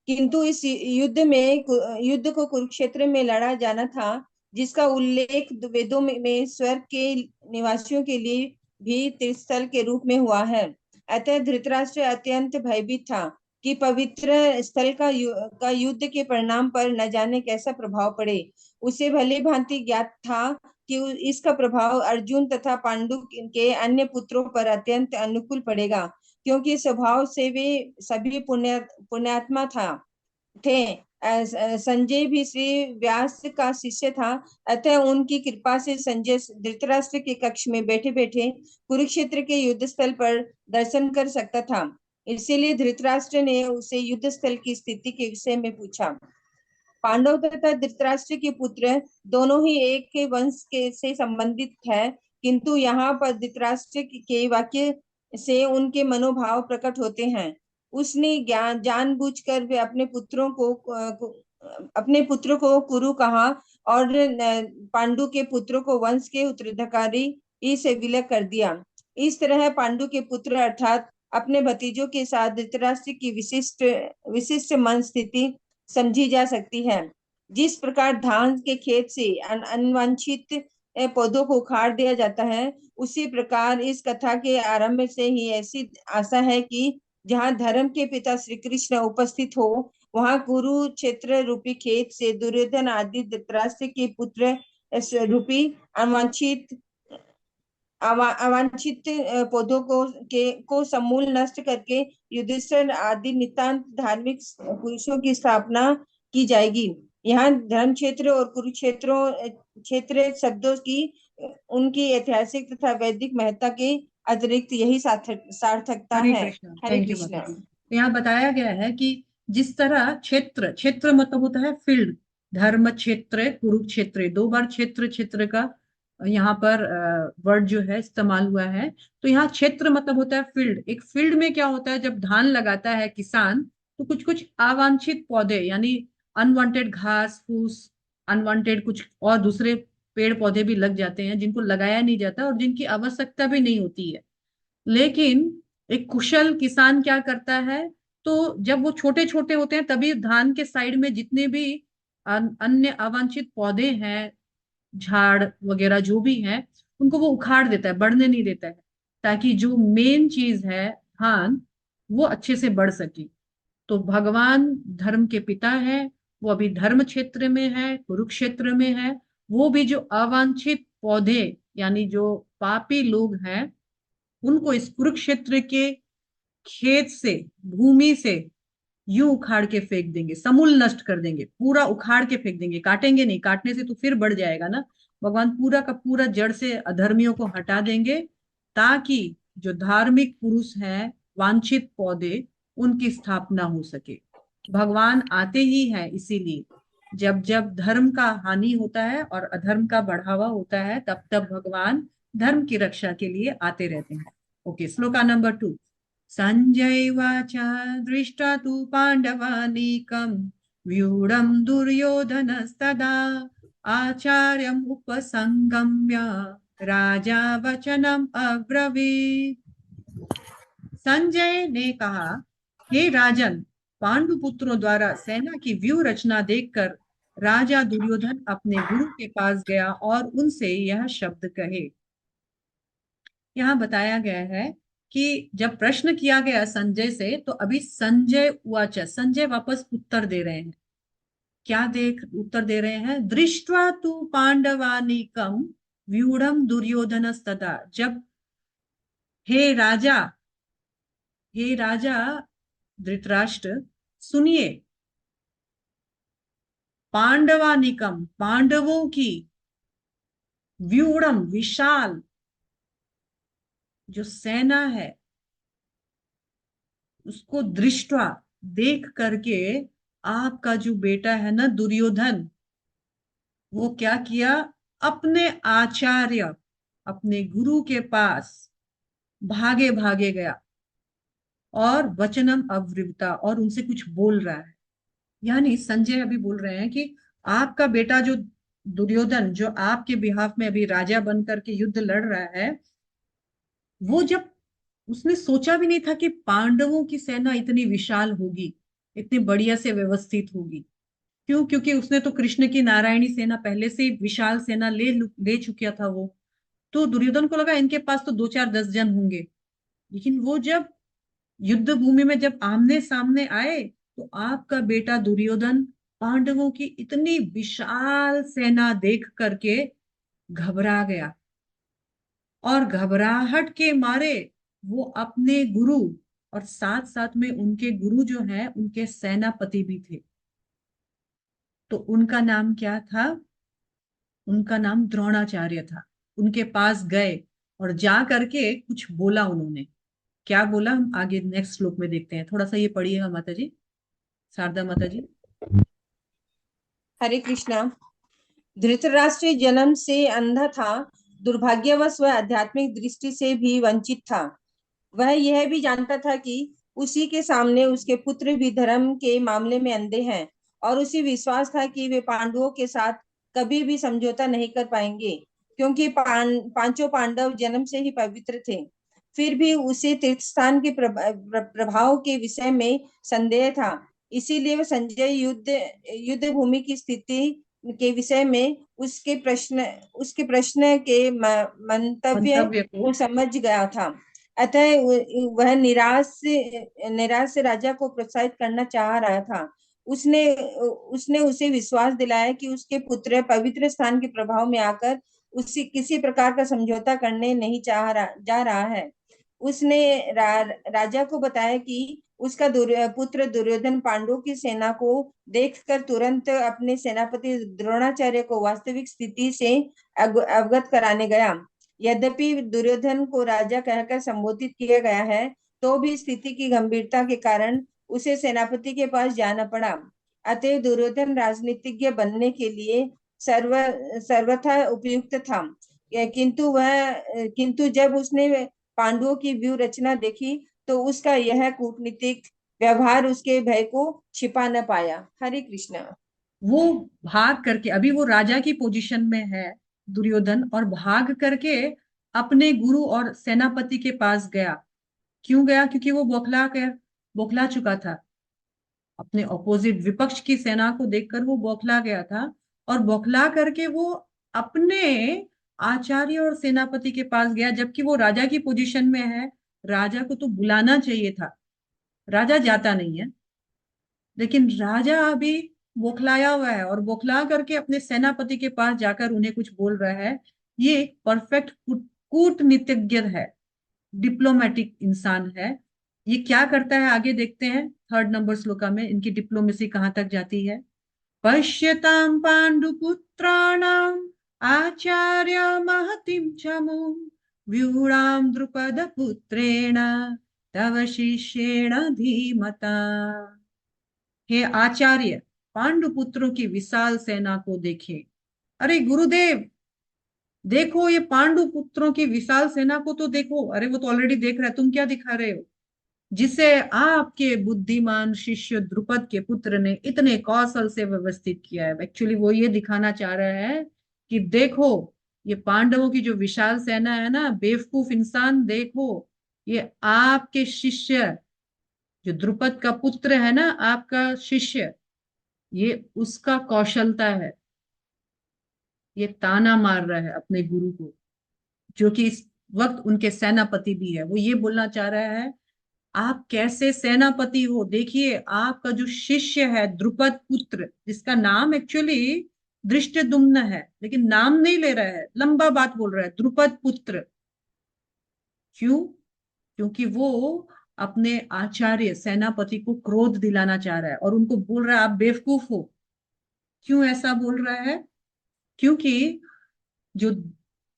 किंतु इस युद्ध को कुरुक्षेत्र में लड़ा जाना था, जिसका उल्लेख वेदों में स्वर्ग के निवासियों के लिए भी तीर्थस्थल के रूप में हुआ है। अतः धृतराष्ट्र अत्यंत भयभीत था कि पवित्र स्थल का युद्ध के परिणाम पर न जाने कैसा प्रभाव पड़े। उसे भली भांति ज्ञात था कि इसका प्रभाव अर्जुन तथा पांडु के अन्य पुत्रों पर अत्यंत अनुकूल पड़ेगा, क्योंकि स्वभाव से वे सभी पुण्यात्मा थे। संजय भी श्री व्यास का शिष्य था, अतः उनकी कृपा से संजय धृतराष्ट्र के कक्ष में बैठे बैठे कुरुक्षेत्र के युद्ध स्थल पर दर्शन कर सकता था। इसीलिए धृतराष्ट्र ने उसे युद्ध स्थल की स्थिति के विषय में पूछा। पांडव तथा धृतराष्ट्र के पुत्र दोनों ही एक के वंश के से संबंधित है, किंतु यहाँ पर धृतराष्ट्र के वाक्य से उनके मनोभाव प्रकट होते हैं। उसने जानबूझकर वे अपने पुत्रों को कुरु कहा और पांडु के पुत्रों को वंश के उत्तराधिकारी से विलय कर दिया। इस तरह पांडु के पुत्र अर्थात अपने भतीजों के साथ धृतराष्ट्र की विशिष्ट विशिष्ट मन स्थिति समझी जा सकती है। जिस प्रकार धान के खेत से अनवांछित पौधों को उखाड़ दिया जाता है, उसी प्रकार इस कथा के आरंभ से ही ऐसी आशा है कि जहाँ धर्म के पिता श्री कृष्ण उपस्थित हो, वहाँ कुरुक्षेत्र रूपी खेत से दुर्योधन आदि धृतराष्ट्र के पुत्र रूपी अवांछित पौधों को समूल नष्ट करके युधिष्ठिर आदि नितांत धार्मिक पुरुषों की स्थापना की जाएगी। यहाँ धर्म क्षेत्र और क्षेत्र शब्दों की उनकी ऐतिहासिक तथा वैदिक महत्ता के अतिरिक्त यही सार्थकता
हरे
है।
कृष्णा,
हरे
थैंक यू
कृष्णा।
माता जी। तो यहाँ बताया गया है कि जिस तरह क्षेत्र, क्षेत्र मतलब होता है फील्ड, धर्म क्षेत्र कुरुक्षेत्र, दो बार क्षेत्र क्षेत्र का यहाँ पर वर्ड जो है इस्तेमाल हुआ है। तो यहाँ क्षेत्र मतलब होता है फील्ड। एक फील्ड में क्या होता है, जब धान लगाता है किसान, तो कुछ कुछ अवांछित पौधे यानी अनवांटेड घास फूस, अनवांटेड कुछ और दूसरे पेड़ पौधे भी लग जाते हैं, जिनको लगाया नहीं जाता और जिनकी आवश्यकता भी नहीं होती है। लेकिन एक कुशल किसान क्या करता है, तो जब वो छोटे छोटे होते हैं तभी धान के साइड में जितने भी अन्य अवांछित पौधे हैं, झाड़ वगैरह जो भी है, उनको वो उखाड़ देता है, बढ़ने नहीं देता है, ताकि जो मेन चीज है धान, वो अच्छे से बढ़ सके। तो भगवान धर्म के पिता है, वो अभी धर्म क्षेत्र में है, कुरुक्षेत्र में है। वो भी जो अवांछित पौधे यानी जो पापी लोग हैं, उनको इस कुरुक्षेत्र के खेत से, भूमि से यूं उखाड़ के फेंक देंगे, समूल नष्ट कर देंगे, पूरा उखाड़ के फेंक देंगे, काटेंगे नहीं, काटने से तो फिर बढ़ जाएगा ना। भगवान पूरा का पूरा जड़ से अधर्मियों को हटा देंगे, ताकि जो धार्मिक पुरुष हैं, वांछित पौधे, उनकी स्थापना हो सके। भगवान आते ही हैं इसीलिए। जब जब धर्म का हानि होता है और अधर्म का बढ़ावा होता है, तब तब भगवान धर्म की रक्षा के लिए आते रहते हैं। Okay, shloka number 2। Sanjay watch दृष्ट्वा तु पाण्डवानीकं व्यूढं दुर्योधनस्तदा आचार्यम् उपसंगम्य राजा वचनम अब्रवीत्। संजय ने कहा, हे राजन, पांडु पुत्रों द्वारा सेना की व्यूह रचना देखकर राजा दुर्योधन अपने गुरु के पास गया और उनसे यह शब्द कहे। यहाँ बताया गया है कि जब प्रश्न किया गया संजय से, तो अभी संजय उवाच, संजय वापस उत्तर दे रहे हैं। क्या देख उत्तर दे रहे हैं? दृष्ट्वा तु पांडवानीकम व्यूढ़म दुर्योधनस्तदा। जब हे राजा, हे राजा धृतराष्ट्र, सुनिए, पांडवानिकम, पांडवों की, व्यूढ़म, विशाल जो सेना है, उसको दृष्टवा, देख करके आपका जो बेटा है ना दुर्योधन, वो क्या किया, अपने आचार्य, अपने गुरु के पास भागे भागे गया और वचनम अब्रीवता, और उनसे कुछ बोल रहा है। यानी संजय अभी बोल रहे हैं कि आपका बेटा जो दुर्योधन, जो आपके बिहाफ में अभी राजा बन करके युद्ध लड़ रहा है, वो जब, उसने सोचा भी नहीं था कि पांडवों की सेना इतनी विशाल होगी, इतनी बढ़िया से व्यवस्थित होगी। क्यों? क्योंकि उसने तो कृष्ण की नारायणी सेना पहले से ही विशाल सेना ले ले चुका था वो। तो दुर्योधन को लगा इनके पास तो 2 4 10 जन होंगे। लेकिन वो जब युद्ध भूमि में जब आमने सामने आए, तो आपका बेटा दुर्योधन पांडवों की इतनी विशाल सेना देख करके घबरा गया, और घबराहट के मारे वो अपने गुरु, और साथ साथ में उनके गुरु जो हैं उनके सेनापति भी थे, तो उनका नाम क्या था? उनका नाम द्रोणाचार्य था। उनके पास गए और जा करके कुछ बोला उन्होंने। क्या बोला, हम आगे नेक्स्ट श्लोक में देखते हैं। थोड़ा सा ये पढ़िएगा माता जी, शारदा माता जी।
हरे कृष्णा। धृतराष्ट्र जन्म से अंधा था। दुर्भाग्यवश वह आध्यात्मिक दृष्टि से भी वंचित था। वह यह भी जानता था कि उसी के सामने उसके पुत्र भी धर्म के मामले में अंधे हैं, और उसी विश्वास था कि वे पांडवों के साथ कभी भी समझौता नहीं कर पाएंगे, क्योंकि पांचों पांडव जन्म से ही पवित्र थे। फिर भी उसे तीर्थ स्थान के प्रभाव के विषय में संदेह था। इसीलिए वह संजय युद्ध भूमि की स्थिति के विषय में उसके प्रश्न के मंतव्य
मंतव्य को।
को समझ गया था। अतः वह निराश से राजा को प्रोत्साहित करना चाह रहा था। उसने उसने उसे विश्वास दिलाया कि उसके पुत्र पवित्र स्थान के प्रभाव में आकर उसी किसी प्रकार का समझौता करने नहीं जा रहा है। उसने राजा को बताया कि उसका पुत्र दुर्योधन पांडवों की सेना को देखकर तुरंत अपने सेनापति द्रोणाचार्य को वास्तविक स्थिति से अवगत कराने गया। यद्यपि दुर्योधन को राजा कहकर संबोधित किया गया है, तो भी स्थिति की गंभीरता के कारण उसे सेनापति के पास जाना पड़ा। अतः दुर्योधन राजनीतिज्ञ बनने के लिए सर्वथा उपयुक्त था। किंतु जब उसने पांडवों की व्यूह रचना देखी तो उसका यह कूटनीतिक व्यवहार उसके भय को छिपा न पाया। हरे कृष्णा।
वो भाग करके, अभी वो राजा की पोजीशन में है दुर्योधन, और भाग करके अपने गुरु और सेनापति के पास गया। क्यों गया? क्योंकि वो बौखला चुका था। अपने ऑपोजिट विपक्ष की सेना को देखकर वो बौखला गया था, और बौखला करके वो अपने आचार्य और सेनापति के पास गया, जबकि वो राजा की पोजीशन में है। राजा को तो बुलाना चाहिए था, राजा जाता नहीं है। लेकिन राजा अभी बौखलाया हुआ है, और बौखला करके अपने सेनापति के पास जाकर उन्हें कुछ बोल रहा है। ये एक परफेक्ट कूटनीतिज्ञ है, डिप्लोमेटिक इंसान है। ये क्या करता है आगे देखते हैं, 3rd नंबर श्लोका में इनकी डिप्लोमेसी कहां तक जाती है। पश्यतां पांडुपुत्राणाम आचार्य महतिम चमूम व्यूणाम द्रुपद पुत्रेण तव शिष्येण धीमता। हे आचार्य, पांडुपुत्रों की विशाल सेना को देखें। अरे गुरुदेव, देखो ये पांडु पुत्रों की विशाल सेना को तो देखो। अरे वो तो ऑलरेडी देख रहा है, तुम क्या दिखा रहे हो? जिसे आपके बुद्धिमान शिष्य द्रुपद के पुत्र ने इतने कौशल से व्यवस्थित किया है। एक्चुअली वो ये दिखाना चाह रहा है कि देखो, ये पांडवों की जो विशाल सेना है ना, बेवकूफ इंसान, देखो ये आपके शिष्य, जो द्रुपद का पुत्र है ना, आपका शिष्य, ये उसका कौशलता है। ये ताना मार रहा है अपने गुरु को, जो कि इस वक्त उनके सेनापति भी है। वो ये बोलना चाह रहा है, आप कैसे सेनापति हो? देखिए आपका जो शिष्य है द्रुपद पुत्र, जिसका नाम एक्चुअली धृष्टद्युम्न है, लेकिन नाम नहीं ले रहा है, लंबा बात बोल रहा है, द्रुपद पुत्र। क्यों? क्योंकि वो अपने आचार्य सेनापति को क्रोध दिलाना चाह रहा है, और उनको बोल रहा है आप बेवकूफ हो। क्यों ऐसा बोल रहा है? क्योंकि जो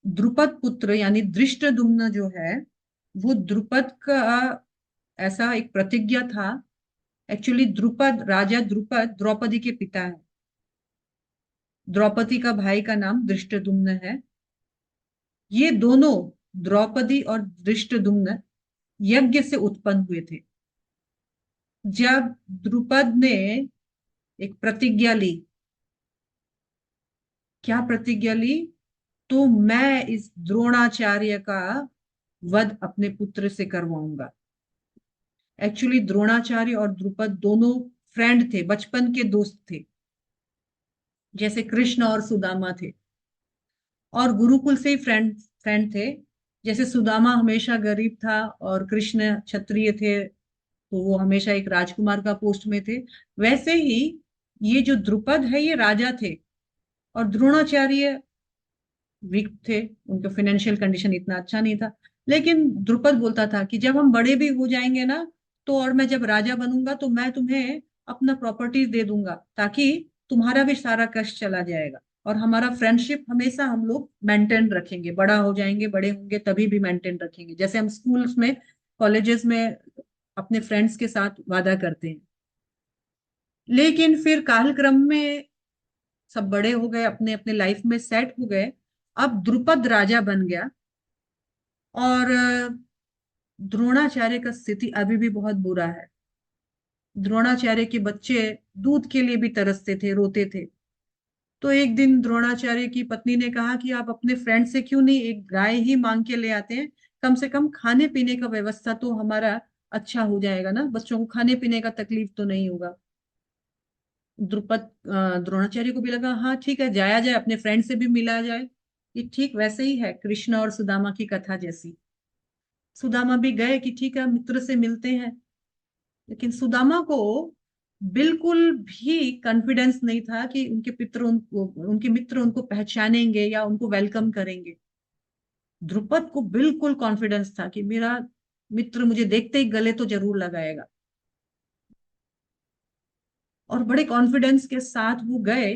द्रुपद पुत्र यानी धृष्टद्युम्न जो है, वो द्रुपद का ऐसा एक प्रतिज्ञा था। एक्चुअली द्रुपद, राजा द्रुपद द्रौपदी के पिता है। द्रौपदी का भाई का नाम धृष्टद्युम्न है। ये दोनों, द्रौपदी और धृष्टद्युम्न, यज्ञ से उत्पन्न हुए थे। जब द्रुपद ने एक प्रतिज्ञा ली, क्या प्रतिज्ञा ली? तो मैं इस द्रोणाचार्य का वध अपने पुत्र से करवाऊंगा। एक्चुअली द्रोणाचार्य और द्रुपद दोनों फ्रेंड थे, बचपन के दोस्त थे, जैसे कृष्ण और सुदामा थे। और गुरुकुल से ही फ्रेंड फ्रेंड थे। जैसे सुदामा हमेशा गरीब था और कृष्ण क्षत्रिय थे, तो वो हमेशा एक राजकुमार का पोस्ट में थे, वैसे ही ये जो द्रुपद है ये राजा थे, और द्रोणाचार्य वीक थे, उनका फाइनेंशियल कंडीशन इतना अच्छा नहीं था। लेकिन द्रुपद बोलता था कि जब हम बड़े भी हो जाएंगे ना, तो और मैं जब राजा बनूंगा तो मैं तुम्हें अपना प्रॉपर्टीज दे दूंगा, ताकि तुम्हारा भी सारा कष्ट चला जाएगा, और हमारा फ्रेंडशिप हमेशा हम लोग मेंटेन रखेंगे। बड़ा हो जाएंगे, बड़े होंगे तभी भी मेंटेन रखेंगे, जैसे हम स्कूल्स में, कॉलेजेस में अपने फ्रेंड्स के साथ वादा करते हैं। लेकिन फिर कालक्रम में सब बड़े हो गए, अपने अपने लाइफ में सेट हो गए। अब द्रुपद राजा बन गया, और द्रोणाचार्य का स्थिति अभी भी बहुत बुरा है। द्रोणाचार्य के बच्चे दूध के लिए भी तरसते थे, रोते थे। तो एक दिन द्रोणाचार्य की पत्नी ने कहा कि आप अपने फ्रेंड से क्यों नहीं एक गाय ही मांग के ले आते हैं, कम से कम खाने पीने का व्यवस्था तो हमारा अच्छा हो जाएगा ना, बच्चों को खाने पीने का तकलीफ तो नहीं होगा। द्रुपद द्रोणाचार्य को भी लगा हाँ ठीक है, जाया जाए, अपने फ्रेंड से भी मिला जाए। ये ठीक वैसे ही है, कृष्ण और सुदामा की कथा जैसी। सुदामा भी गए कि ठीक है मित्र से मिलते हैं। लेकिन सुदामा को बिल्कुल भी कॉन्फिडेंस नहीं था कि उनके मित्र उनको पहचानेंगे या उनको वेलकम करेंगे। द्रुपद को बिल्कुल कॉन्फिडेंस था कि मेरा मित्र मुझे देखते ही गले तो जरूर लगाएगा, और बड़े कॉन्फिडेंस के साथ वो गए।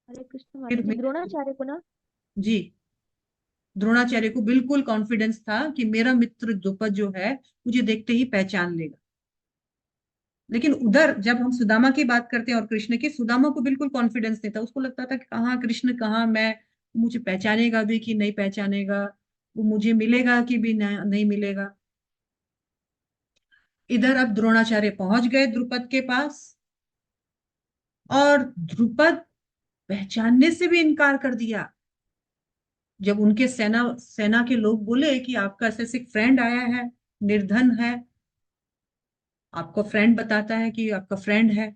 हरे कृष्ण माता
फिर
जी, द्रोणाचार्य को ना।
जी, द्रोणाचार्य को बिल्कुल कॉन्फिडेंस था कि मेरा मित्र द्रुपद जो है मुझे देखते ही पहचान लेगा। लेकिन उधर जब हम सुदामा की बात करते हैं और कृष्ण की, सुदामा को बिल्कुल कॉन्फिडेंस नहीं था। उसको लगता था कि कहाँ कृष्ण, कहाँ मैं, मुझे पहचानेगा भी कि नहीं पहचानेगा, वो मुझे मिलेगा कि भी नहीं मिलेगा। इधर अब द्रोणाचार्य पहुंच गए द्रुपद के पास, और द्रुपद पहचानने से भी इनकार कर दिया। जब उनके सेना सेना के लोग बोले कि आपका ऐसे एक फ्रेंड आया है, निर्धन है, आपको फ्रेंड बताता है कि आपका फ्रेंड है,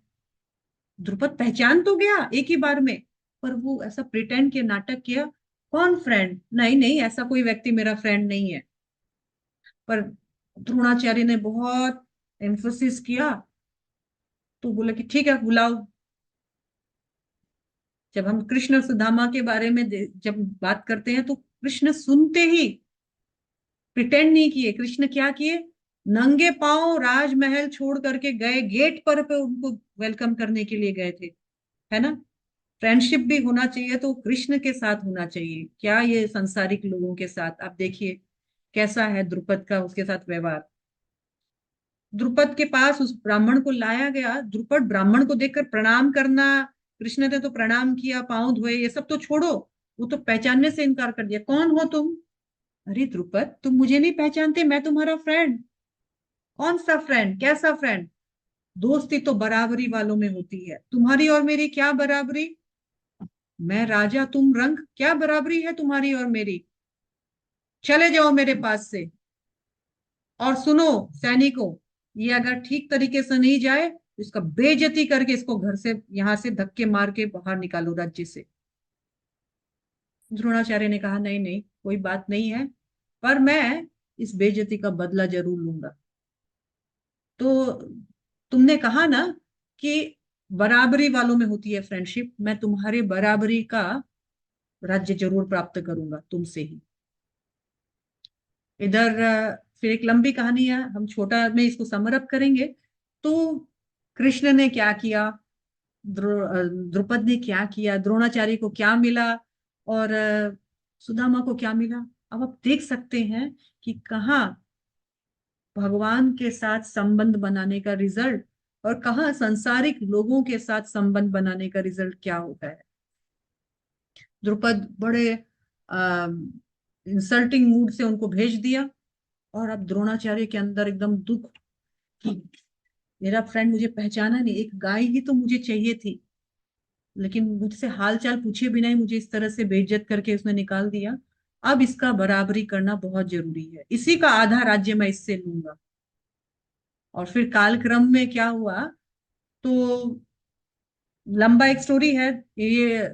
द्रुपद पहचान तो गया एक ही बार में, पर वो ऐसा प्रिटेंड किया, नाटक किया, कौन फ्रेंड, नहीं नहीं ऐसा कोई व्यक्ति मेरा फ्रेंड नहीं है। पर द्रोणाचार्य ने बहुत एम्फोसिस किया, तो बोला कि ठीक है बुलाओ। जब हम कृष्ण सुदामा के बारे में जब बात करते हैं, तो कृष्ण सुनते ही प्रिटेंड नहीं किए। कृष्ण क्या किए, नंगे पांव राजमहल छोड़ करके गए, गेट पर पे उनको वेलकम करने के लिए गए थे, है ना। फ्रेंडशिप भी होना चाहिए तो कृष्ण के साथ होना चाहिए, क्या ये संसारिक लोगों के साथ। आप देखिए कैसा है द्रुपद का उसके साथ व्यवहार। द्रुपद के पास उस ब्राह्मण को लाया गया, द्रुपद ब्राह्मण को देखकर प्रणाम करना, कृष्ण ने तो प्रणाम किया, पांव धोए, ये सब तो छोड़ो, वो तो पहचानने से इनकार कर दिया, कौन हो तुम। अरे द्रुपद तुम मुझे नहीं पहचानते, मैं तुम्हारा फ्रेंड। कौन सा फ्रेंड, कैसा फ्रेंड। दोस्ती तो बराबरी वालों में होती है, तुम्हारी और मेरी क्या बराबरी। मैं राजा तुम रंक, क्या बराबरी है तुम्हारी और मेरी। चले जाओ मेरे पास से। और सुनो सैनिकों, ये अगर ठीक तरीके से नहीं जाए तो इसका बेइज्जती करके इसको घर से, यहां से धक्के मार के बाहर निकालो राज्य से। द्रोणाचार्य ने कहा नहीं नहीं कोई बात नहीं है, पर मैं इस बेइज्जती का बदला जरूर लूंगा। तो तुमने कहा ना कि बराबरी वालों में होती है फ्रेंडशिप, मैं तुम्हारे बराबरी का राज्य जरूर प्राप्त करूंगा तुमसे ही। इधर फिर एक लंबी कहानी है, हम छोटा में इसको समरअप करेंगे। तो कृष्ण ने क्या किया, द्रुपद ने क्या किया, द्रोणाचार्य को क्या मिला, और सुदामा को क्या मिला। अब आप देख सकते हैं कि कहाँ भगवान के साथ संबंध बनाने का रिजल्ट, और कहाँ संसारिक लोगों के साथ संबंध बनाने का रिजल्ट क्या होता है। द्रुपद बड़े इंसल्टिंग मूड से उनको भेज दिया, और अब द्रोणाचार्य के अंदर एकदम दुख कि मेरा फ्रेंड मुझे पहचाना नहीं, एक गाय ही तो मुझे चाहिए थी, लेकिन मुझसे हाल चाल पूछे बिना ही मुझे इस तरह से बेइज्जत करके उसने निकाल दिया। अब इसका बराबरी करना बहुत जरूरी है, इसी का आधा राज्य मैं इससे लूंगा। और फिर कालक्रम में क्या हुआ, तो लंबा एक स्टोरी है। ये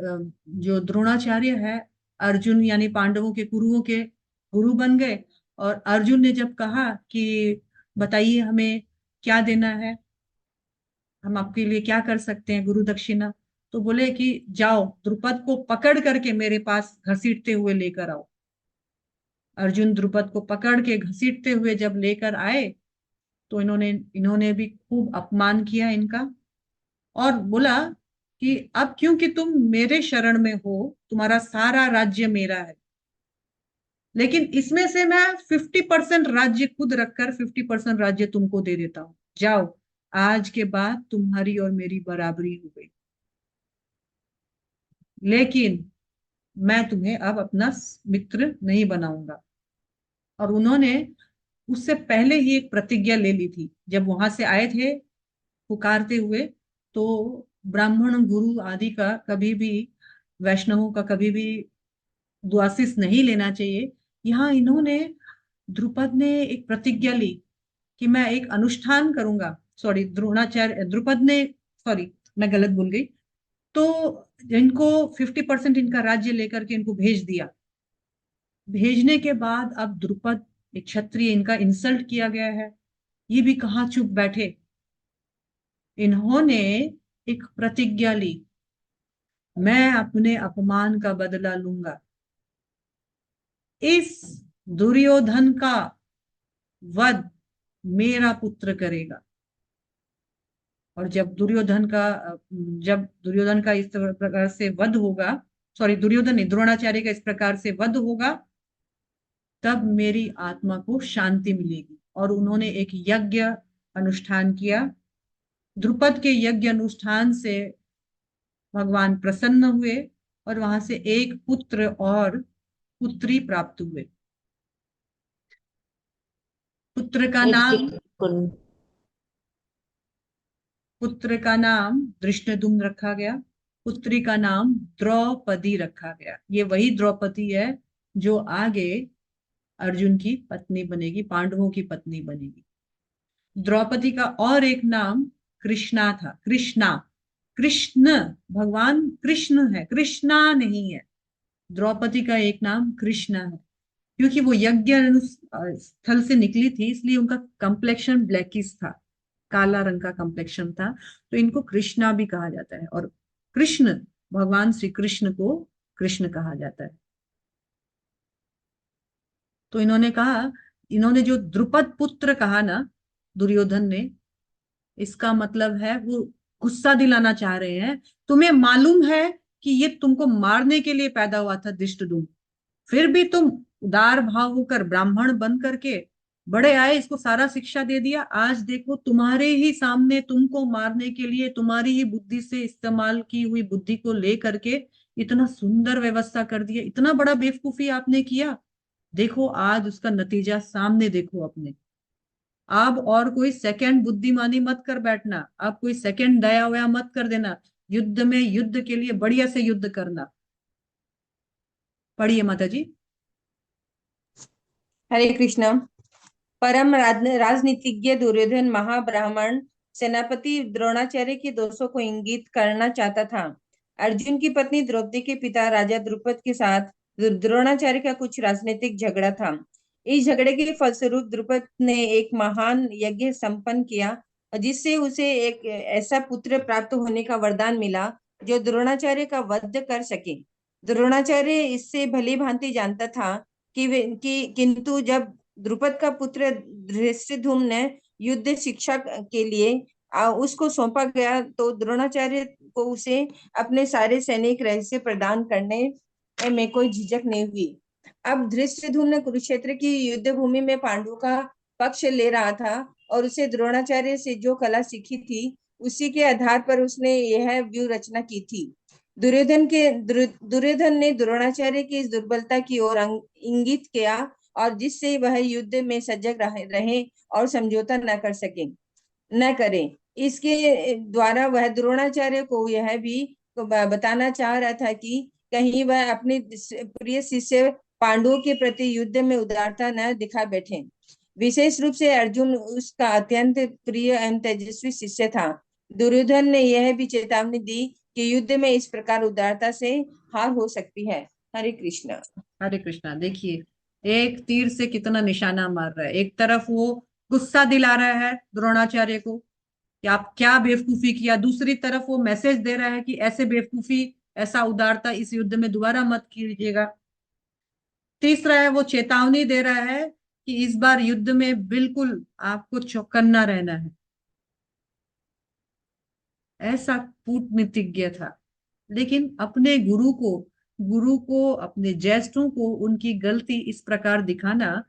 जो द्रोणाचार्य है, अर्जुन यानी पांडवों के गुरुओं के गुरु बन गए। और अर्जुन ने जब कहा कि बताइए हमें क्या देना है, हम आपके लिए क्या कर सकते हैं गुरु दक्षिणा, तो बोले कि जाओ द्रुपद को पकड़ करके मेरे पास घसीटते हुए लेकर आओ। अर्जुन द्रुपद को पकड़ के घसीटते हुए जब लेकर आए, तो इन्होंने इन्होंने भी खूब अपमान किया इनका, और बोला कि अब क्योंकि तुम मेरे शरण में हो, तुम्हारा सारा राज्य मेरा है, लेकिन इसमें से मैं 50% राज्य खुद रखकर 50% राज्य तुमको दे देता हूं, जाओ आज के बाद तुम्हारी और मेरी बराबरी हो गई, लेकिन मैं तुम्हें अब अपना मित्र नहीं बनाऊंगा। और उन्होंने उससे पहले ही एक प्रतिज्ञा ले ली थी, जब वहां से आए थे पुकारते हुए, तो ब्राह्मण गुरु आदि का कभी भी, वैष्णवों का कभी भी दुआशीष नहीं लेना चाहिए। यहाँ इन्होंने, द्रुपद ने एक प्रतिज्ञा ली कि मैं एक अनुष्ठान करूंगा, सॉरी द्रोणाचार्य द्रुपद ने, सॉरी मैं गलत बोल गई। तो इनको 50% इनका राज्य लेकर के इनको भेज दिया। भेजने के बाद अब द्रुपद एक क्षत्रिय, इनका इंसल्ट किया गया है, ये भी कहाँ चुप बैठे, इन्होंने एक प्रतिज्ञा ली, मैं अपने अपमान का बदला लूंगा, इस दुर्योधन का वध मेरा पुत्र करेगा। और जब दुर्योधन का इस प्रकार से वध होगा, सॉरी दुर्योधन नहीं, द्रोणाचार्य का इस प्रकार से वध होगा, तब मेरी आत्मा को शांति मिलेगी। और उन्होंने एक यज्ञ अनुष्ठान किया। द्रुपद के यज्ञ अनुष्ठान से भगवान प्रसन्न हुए, और वहां से एक पुत्र और पुत्री प्राप्त हुए। पुत्र का नाम
बिल्कुल।
पुत्र का नाम धृष्टद्युम्न रखा गया, पुत्री का नाम द्रौपदी रखा गया। ये वही द्रौपदी है जो आगे अर्जुन की पत्नी बनेगी, पांडवों की पत्नी बनेगी। द्रौपदी का और एक नाम कृष्णा था। कृष्णा, कृष्ण, भगवान कृष्ण है, कृष्णा नहीं है। द्रौपदी का एक नाम कृष्णा है, क्योंकि वो यज्ञ स्थल से निकली थी, इसलिए उनका कंप्लेक्शन ब्लैकिश था, काला रंग का कंप्लेक्शन था, तो इनको कृष्णा भी कहा जाता है। और कृष्ण, भगवान श्री कृष्ण को कृष्ण कहा जाता है। तो इन्होंने कहा, इन्होंने जो द्रुपद पुत्र कहा ना दुर्योधन ने, इसका मतलब है वो गुस्सा दिलाना चाह रहे हैं, तुम्हें मालूम है कि ये तुमको मारने के लिए पैदा हुआ था धृष्टद्युम्न, फिर भी तुम उदार भाव होकर ब्राह्मण बन करके बड़े आए, इसको सारा शिक्षा दे दिया। आज देखो तुम्हारे ही सामने तुमको मारने के लिए तुम्हारी ही बुद्धि से इस्तेमाल की हुई बुद्धि को ले करके इतना सुंदर व्यवस्था कर दिया। इतना बड़ा बेवकूफी आपने किया, देखो आज उसका नतीजा सामने देखो अपने। अब और कोई सेकंड बुद्धिमानी मत कर बैठना, अब कोई सेकंड दया वया मत कर देना, युद्ध में युद्ध के लिए बढ़िया से युद्ध करना। पढ़िए माता जी।
हरे कृष्ण। परम राजनीतिज्ञ दुर्योधन महाब्राह्मण सेनापति द्रोणाचार्य के दोषों को इंगित करना चाहता था। अर्जुन की पत्नी द्रौपदी के पिता राजा द्रुपद के साथ द्रोणाचार्य का कुछ राजनीतिक झगड़ा था। इस झगड़े के फलस्वरूप द्रुपद ने एक महान यज्ञ संपन्न किया, जिससे उसे एक ऐसा पुत्र प्राप्त होने का वरदान मिला जो द्रोणाचार्य का वध कर सके। द्रोणाचार्य इससे भली भांति जानता था किंतु जब द्रुपद का पुत्र धृष्टद्युम्न ने युद्ध शिक्षा के लिए उसको सौंपा गया, तो द्रोणाचार्य को उसे अपने सारे सैनिक रहस्य प्रदान करने में कोई झिझक नहीं हुई। अब धृष्टद्युम्न कुरुक्षेत्र की युद्ध भूमि में पांडवों का पक्ष ले रहा था और उसे द्रोणाचार्य से जो कला सीखी थी उसी के आधार पर उसने यह व्यूह रचना की थी। दुर्योधन ने द्रोणाचार्य की इस दुर्बलता की ओर इंगित किया और जिससे वह युद्ध में सजग रहे और समझौता न करे। इसके द्वारा वह द्रोणाचार्य को यह भी बताना चाह रहा था कि कहीं वह अपने प्रिय शिष्य पांडवों के प्रति युद्ध में उदारता न दिखा बैठे। विशेष रूप से अर्जुन उसका अत्यंत प्रिय एवं तेजस्वी शिष्य था। दुर्योधन ने यह भी चेतावनी दी कि युद्ध में इस प्रकार उदारता से हार हो सकती है। हरे कृष्ण।
हरे कृष्णा। देखिए, एक तीर से कितना निशाना मार रहा है। एक तरफ वो गुस्सा दिला रहा है द्रोणाचार्य को कि आप क्या बेवकूफी किया, दूसरी तरफ वो मैसेज दे रहा है कि ऐसे बेवकूफी, ऐसा उदारता इस युद्ध में दोबारा मत कीजिएगा। तीसरा है वो चेतावनी दे रहा है कि इस बार युद्ध में बिल्कुल आपको चौकन्ना रहना है। ऐसा कूटनीतिज्ञ था, लेकिन अपने गुरु को अपने ज्येष्ठों को उनकी गलती इस प्रकार दिखाना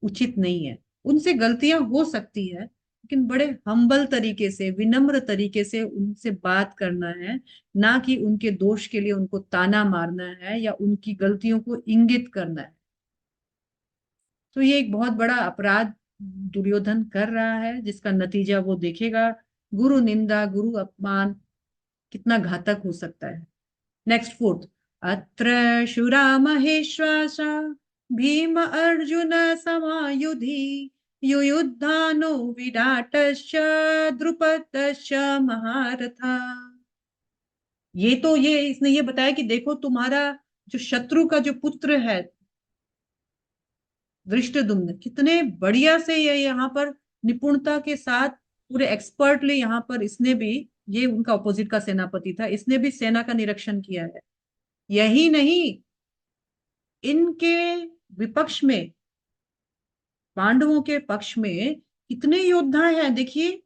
उचित नहीं है। उनसे गलतियां हो सकती है, लेकिन बड़े हम्बल तरीके से, विनम्र तरीके से उनसे बात करना है, ना कि उनके दोष के लिए उनको ताना मारना है या उनकी गलतियों को इंगित करना है। तो ये एक बहुत बड़ा अपराध दुर्योधन कर रहा है, जिसका नतीजा वो देखेगा। गुरु निंदा, गुरु अपमान कितना घातक हो सकता है। Next fourth. अत्र शुरा महेश्वासा भीम अर्जुन समायुधि युयुधानो विराटश्च द्रुपदश्च महारथा। ये इसने ये बताया कि देखो तुम्हारा जो शत्रु का जो पुत्र है धृष्टद्युम्न, कितने बढ़िया से ये यहाँ पर निपुणता के साथ पूरे एक्सपर्टली यहाँ पर इसने भी, ये उनका अपोजिट का सेनापति था, इसने भी सेना का निरीक्षण किया है। यही नहीं, इनके विपक्ष में, पांडवों के पक्ष में कितने योद्धा हैं देखिए।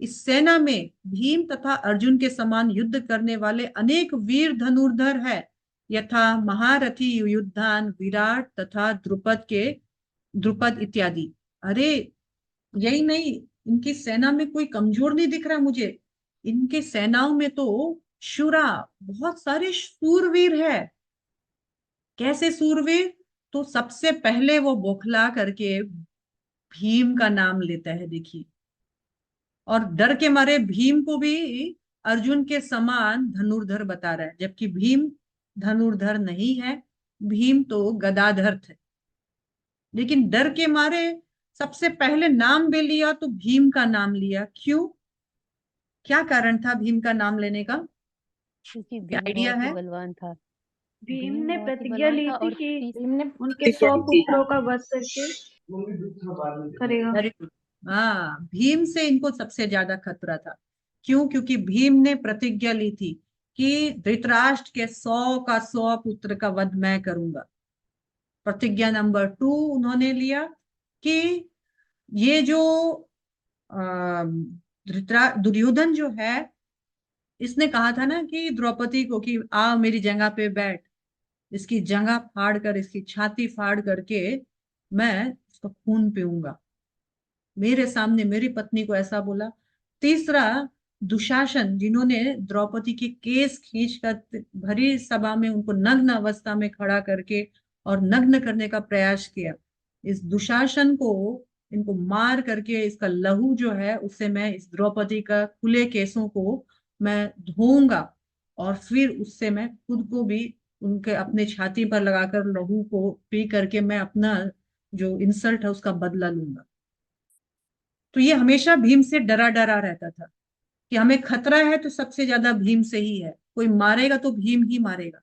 इस सेना में भीम तथा अर्जुन के समान युद्ध करने वाले अनेक वीर धनुर्धर है, यथा महारथी युयुधान, विराट तथा द्रुपद इत्यादि। अरे यही नहीं, इनकी सेना में कोई कमजोर नहीं दिख रहा मुझे। इनके सेनाओं में तो शुरा, बहुत सारे सूरवीर है। कैसे सूरवीर? तो सबसे पहले वो बौखला करके भीम का नाम लेता है, देखिए। और डर के मारे भीम को भी अर्जुन के समान धनुर्धर बता रहा है, जबकि भीम धनुर्धर नहीं है, भीम तो गदाधर थे। लेकिन डर के मारे सबसे पहले नाम भी लिया तो भीम का नाम लिया। क्यों? क्या कारण था भीम का नाम लेने का?
क्योंकि
क्या
भीम
आइडिया
बहुत ही
है?
बलवान था।
भीम
भीम
ने
बहुत ही
प्रतिज्ञा
बलवान
ली
था
थी
और
कि
तीसरे
उनके 100 पुत्रों का वध करके करेगा।
Very good. हाँ, भीम से इनको सबसे ज्यादा खतरा था। क्यों? क्योंकि भीम ने प्रतिज्ञा ली थी कि धृतराष्ट्र के 100 का 100 पुत्र का वध मैं करूंगा। प्रतिज्ञा नंबर 2 उन्होंने लिया कि ये जो दुर्योधन जो है, इसने कहा था ना कि द्रौपदी को कि आ मेरी जगह पे बैठ, इसकी जगह फाड़ कर, इसकी छाती फाड़ करके मैं उसका खून पीऊंगा। मेरे सामने मेरी पत्नी को ऐसा बोला। तीसरा, दुशासन, जिन्होंने द्रौपदी के केस खींचकर भरी सभा में उनको नग्न अवस्था में खड़ा करके और नग्न करने का प्रयास किया। इस दुशासन को, इनको मार करके इसका लहू जो है उससे मैं इस द्रौपदी का खुले केसों को मैं धोऊंगा, और फिर उससे मैं खुद को भी उनके अपने छाती पर लगाकर लहू को पी करके मैं अपना जो इंसल्ट है उसका बदला लूंगा। तो ये हमेशा भीम से डरा डरा रहता था कि हमें खतरा है तो सबसे ज्यादा भीम से ही है, कोई मारेगा तो भीम ही मारेगा।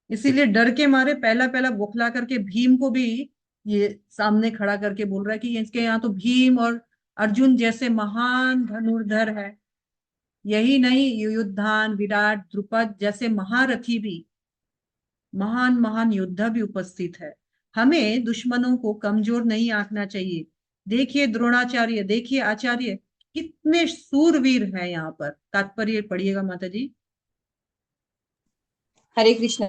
इसीलिए डर के मारे पहला पहला बौखला करके भीम को भी ये सामने खड़ा करके बोल रहा है कि इसके यहाँ तो भीम और अर्जुन जैसे महान धनुर्धर है। यही नहीं, युयुधान, विराट, द्रुपद जैसे महारथी भी, महान महान योद्धा भी उपस्थित है। हमें दुश्मनों को कमजोर नहीं आंकना चाहिए। देखिए द्रोणाचार्य, देखिए आचार्य, कितने सूरवीर हैं यहाँ पर। तात्पर्य पढ़िएगा माता जी।
हरे कृष्ण।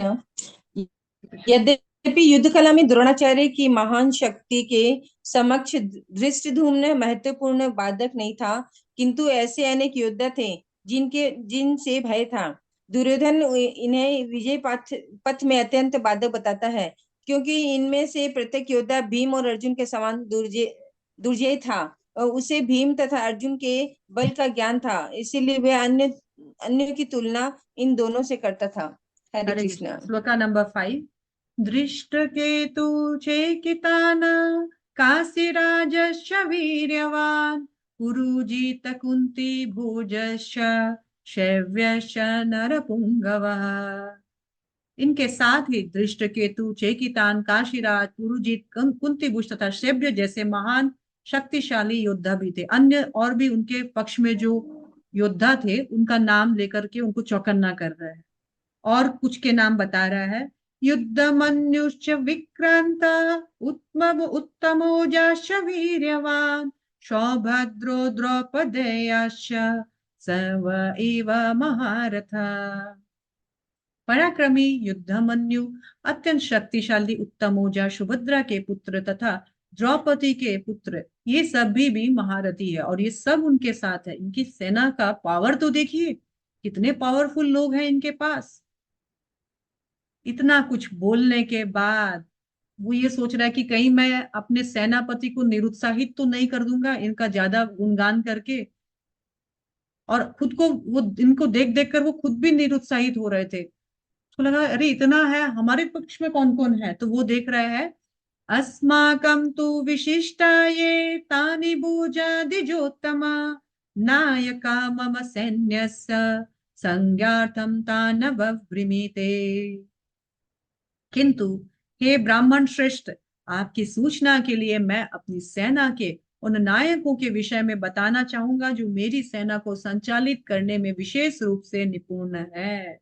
यद्यपि युद्ध कला में द्रोणाचार्य की महान शक्ति के समक्ष धृष्टद्युम्न महत्वपूर्ण बाधक नहीं था, किंतु ऐसे अनेक योद्धा थे जिनसे भय था। दुर्योधन इन्हें विजय पथ में अत्यंत बाधक बताता है, क्योंकि इनमें से प्रत्येक योद्धा भीम और अर्जुन के समान दुर्जय था। उसे भीम तथा अर्जुन के बल का ज्ञान था, इसीलिए वह अन्य की तुलना इन दोनों से करता था। हरे
हरे
कृष्ण।
कृष्ण। श्लोका नंबर 5। दृष्टकेतु चेकितान काशीराजस्य वीर्यवान पुरुजित कुंती भोजस्य शैव्यश्च नरपुंगवः। इनके साथ ही दृष्टकेतु, चेकितान, काशीराज, पुरुजित, कुंतीभूष तथा शैव्य जैसे महान शक्तिशाली योद्धा भी थे। अन्य और भी उनके पक्ष में जो योद्धा थे उनका नाम लेकर के उनको चौकन्ना कर रहा है। और कुछ के नाम बता रहा है। युद्धमन्युश्च विक्रांत उत्तमोजाश्च वीर्यवान सौभद्रो द्रौपदेयाश्च सर्व एव महारथा। पराक्रमी युद्धमन्यु, अत्यंत शक्तिशाली उत्तमोजा सुभद्रा के पुत्र तथा द्रौपदी के पुत्र, ये सभी भी महारथी है और ये सब उनके साथ है। इनकी सेना का पावर तो देखिए, कितने पावरफुल लोग हैं इनके पास। इतना कुछ बोलने के बाद वो ये सोच रहा है कि कहीं मैं अपने सेनापति को निरुत्साहित तो नहीं कर दूंगा इनका ज्यादा गुणगान करके। और खुद को, वो इनको देख देख कर वो खुद भी निरुत्साहित हो रहे थे। उसको लगा अरे इतना है, हमारे पक्ष में कौन कौन है, तो वो देख रहा है। अस्माकं तु विशिष्टा ये तानि भुजादिजोत्तमा नायका मम सैन्यस्य संज्ञार्थं तानवव्रिमीते। किंतु हे ब्राह्मण श्रेष्ठ, आपकी सूचना के लिए मैं अपनी सेना के उन नायकों के विषय में बताना चाहूंगा जो मेरी सेना को संचालित करने में विशेष रूप से निपुण है।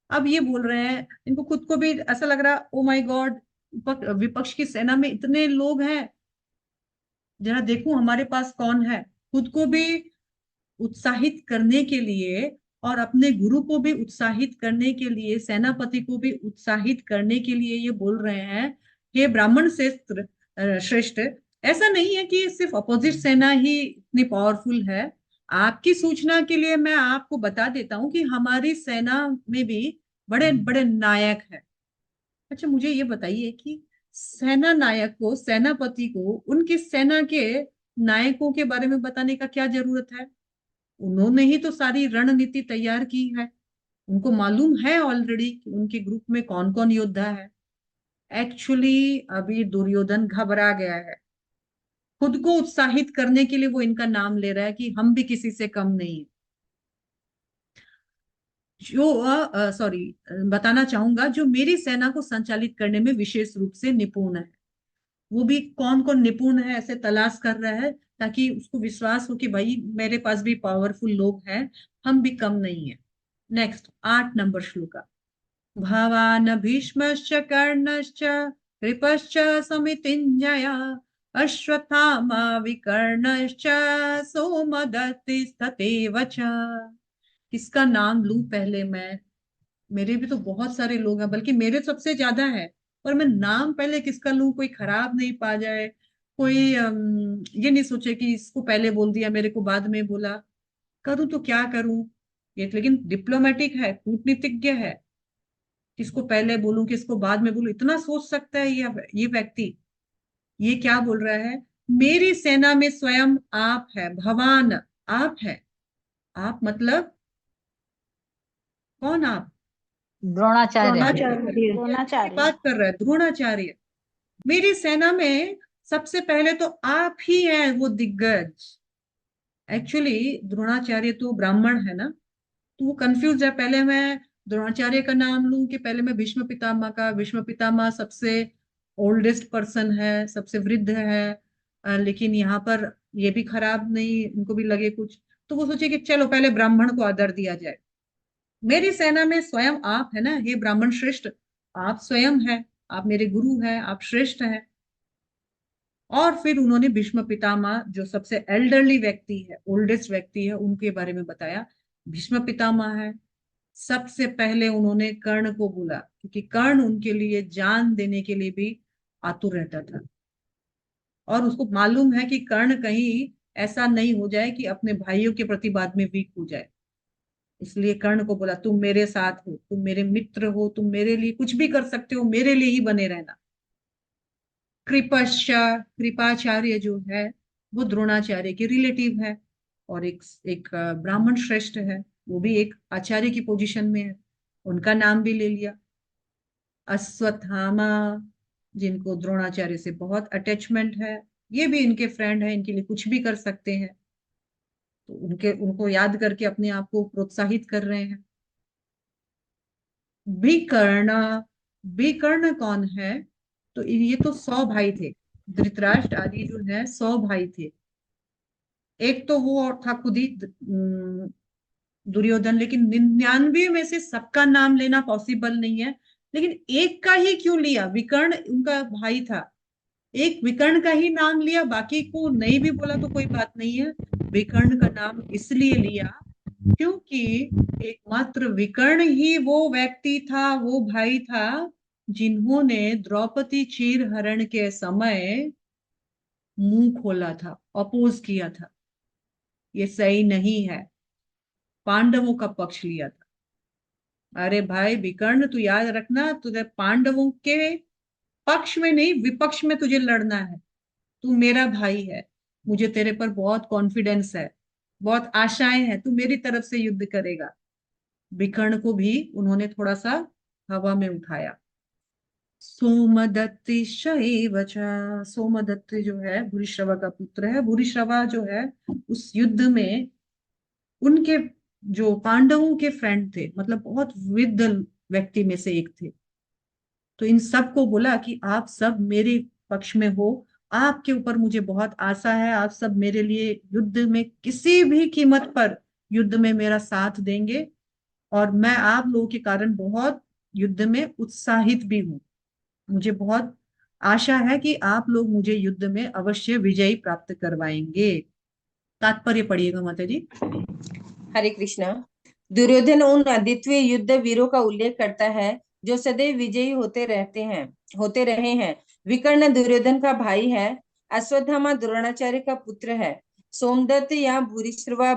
अब ये बोल रहे हैं, इनको खुद को भी ऐसा लग रहा, ओ माय गॉड, विपक्ष की सेना में इतने लोग हैं, जरा देखूं हमारे पास कौन है। खुद को भी उत्साहित करने के लिए और अपने गुरु को भी उत्साहित करने के लिए, सेनापति को भी उत्साहित करने के लिए ये बोल रहे हैं कि ब्राह्मण श्रेष्ठ, ऐसा नहीं है कि सिर्फ अपोजिट सेना ही इतनी पावरफुल है। आपकी सूचना के लिए मैं आपको बता देता हूँ कि हमारी सेना में भी बड़े बड़े नायक हैं। अच्छा, मुझे ये बताइए कि सेना नायक को, सेनापति को उनकी सेना के नायकों के बारे में बताने का क्या जरूरत है? उन्होंने ही तो सारी रणनीति तैयार की है। उनको मालूम है ऑलरेडी कि उनके ग्रुप में कौन कौन योद्धा है। एक्चुअली अभी दुर्योधन घबरा गया है। खुद को उत्साहित करने के लिए वो इनका नाम ले रहा है कि हम भी किसी से कम नहीं है। जो सॉरी, बताना चाहूंगा, जो मेरी सेना को संचालित करने में विशेष रूप से निपुण है, वो भी कौन कौन निपुण है ऐसे तलाश कर रहा है, ताकि उसको विश्वास हो कि भाई मेरे पास भी पावरफुल लोग हैं, हम भी कम नहीं है। नेक्स्ट 8 नंबर श्लोक। भावान भीष्मश्च कर्णश्च कृपश्च समितिञ्जय अश्वत्थामा विकर्णश्च सोमदत्तिस्तथैव च। किसका नाम लूं पहले मैं? मेरे भी तो बहुत सारे लोग हैं, बल्कि मेरे सबसे ज्यादा है। और मैं नाम पहले किसका लूं, कोई खराब नहीं पा जाए, कोई ये नहीं सोचे कि इसको पहले बोल दिया मेरे को बाद में बोला। करूं तो क्या करूं? ये लेकिन डिप्लोमेटिक है, कूटनीतिज्ञ है। किसको पहले बोलूं, किसको बाद में बोलूं, इतना सोच सकता है ये व्यक्ति। ये क्या बोल रहा है? मेरी सेना में स्वयं आप है, भगवान आप है। आप मतलब कौन आप?
द्रोणाचार्य।
द्रोणाचार्य।
की बात कर रहा है, द्रोणाचार्य। मेरी सेना में सबसे पहले तो आप ही हैं वो दिग्गज। एक्चुअली द्रोणाचार्य तो ब्राह्मण है ना, तो वो कंफ्यूज है। पहले मैं द्रोणाचार्य का नाम लूं कि पहले मैं भीष्म पितामह का? भीष्म पितामह सबसे ओल्डेस्ट पर्सन है, सबसे वृद्ध है। लेकिन यहाँ पर ये भी खराब नहीं, उनको भी लगे कुछ, तो वो सोचे कि चलो पहले ब्राह्मण को आदर दिया जाए। मेरी सेना में स्वयं आप है ना, हे ब्राह्मण श्रेष्ठ, आप स्वयं है, आप मेरे गुरु हैं, आप श्रेष्ठ हैं। और फिर उन्होंने भीष्म पितामह, जो सबसे एल्डरली व्यक्ति है, ओल्डेस्ट व्यक्ति है, उनके बारे में बताया। भीष्म पितामह है। सबसे पहले उन्होंने कर्ण को बोला, क्योंकि कर्ण उनके लिए जान देने के लिए भी आतुर रहता था। और उसको मालूम है कि कर्ण कहीं ऐसा नहीं हो जाए कि अपने भाइयों के प्रति बाद में वीक हो जाए। इसलिए कर्ण को बोला, तुम मेरे साथ हो, तुम मेरे मित्र हो, तुम मेरे लिए कुछ भी कर सकते हो, मेरे लिए ही बने रहना। कृपश्च, कृपाचार्य जो है वो द्रोणाचार्य के रिलेटिव है, और एक ब्राह्मण श्रेष्ठ है, वो भी एक आचार्य की पोजीशन में है, उनका नाम भी ले लिया। अश्वत्थामा, जिनको द्रोणाचार्य से बहुत अटैचमेंट है, ये भी इनके फ्रेंड है, इनके लिए कुछ भी कर सकते हैं, तो उनको याद करके अपने आप को प्रोत्साहित कर रहे हैं। विकर्ण, विकर्ण कौन है? तो ये तो 100 भाई थे, धृतराष्ट्र आदि जो है 100 भाई थे। एक तो वो और था खुद ही दुर्योधन, लेकिन 99 में से सबका नाम लेना पॉसिबल नहीं है। लेकिन एक का ही क्यों लिया? विकर्ण उनका भाई था, एक विकर्ण का ही नाम लिया, बाकी को नहीं भी बोला तो कोई बात नहीं है। विकर्ण का नाम इसलिए लिया क्योंकि एकमात्र विकर्ण ही वो व्यक्ति था, वो भाई था, जिन्होंने द्रौपदी चीर हरण के समय मुंह खोला था, अपोज किया था। ये सही नहीं है, पांडवों का पक्ष लिया था। अरे भाई विकर्ण, तू याद रखना, तुझे पांडवों के पक्ष में नहीं, विपक्ष में तुझे लड़ना है। तू मेरा भाई है, मुझे तेरे पर बहुत कॉन्फिडेंस है, बहुत आशाएं हैं, तू मेरी तरफ से युद्ध करेगा। विकर्ण को भी उन्होंने थोड़ा सा हवा में उठाया। सोमदत्ति शैव च, सोमदत्त जो है भूरिश्रवा का पुत्र है। भूरिश्रवा जो है उस युद्ध में उनके जो पांडवों के फ्रेंड थे, मतलब बहुत वृद्ध व्यक्ति में से एक थे। तो इन सब को बोला कि आप सब मेरे पक्ष में हो, आपके ऊपर मुझे बहुत आशा है, आप सब मेरे लिए युद्ध में किसी भी कीमत पर युद्ध में मेरा साथ देंगे, और मैं आप लोगों के कारण बहुत युद्ध में उत्साहित भी हूँ। मुझे बहुत आशा है कि आप लोग मुझे युद्ध में अवश्य विजयी प्राप्त करवाएंगे। तात्पर्य पढ़िएगा माता जी।
हरे कृष्णा। दुर्योधन उन अद्वितीय युद्ध वीरों का उल्लेख करता है जो सदैव विजयी होते रहे हैं। विकर्ण दुर्योधन का भाई है। अश्वत्थामा द्रोणाचार्य का पुत्र है। सोमदत्त या भूरिश्रवा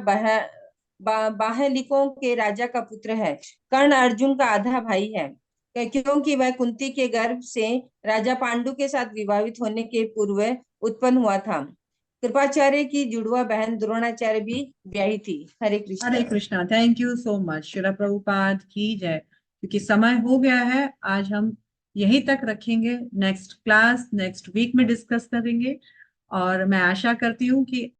बाहलिकों के राजा का पुत्र है। कर्ण अर्जुन का आधा भाई है, क्योंकि वह कुंती के गर्भ से राजा पांडु के साथ विवाहित होने के पूर्व उत्पन्न हुआ था। कृपाचार्य की जुड़वा बहन द्रोणाचार्य भी ब्याही थी। Hare Krishna.
Hare Krishna. Thank you so much. Srila Prabhupada की जय। क्योंकि समय हो गया है, आज हम यहीं तक रखेंगे। नेक्स्ट क्लास नेक्स्ट वीक में डिस्कस करेंगे, और मैं आशा करती हूँ कि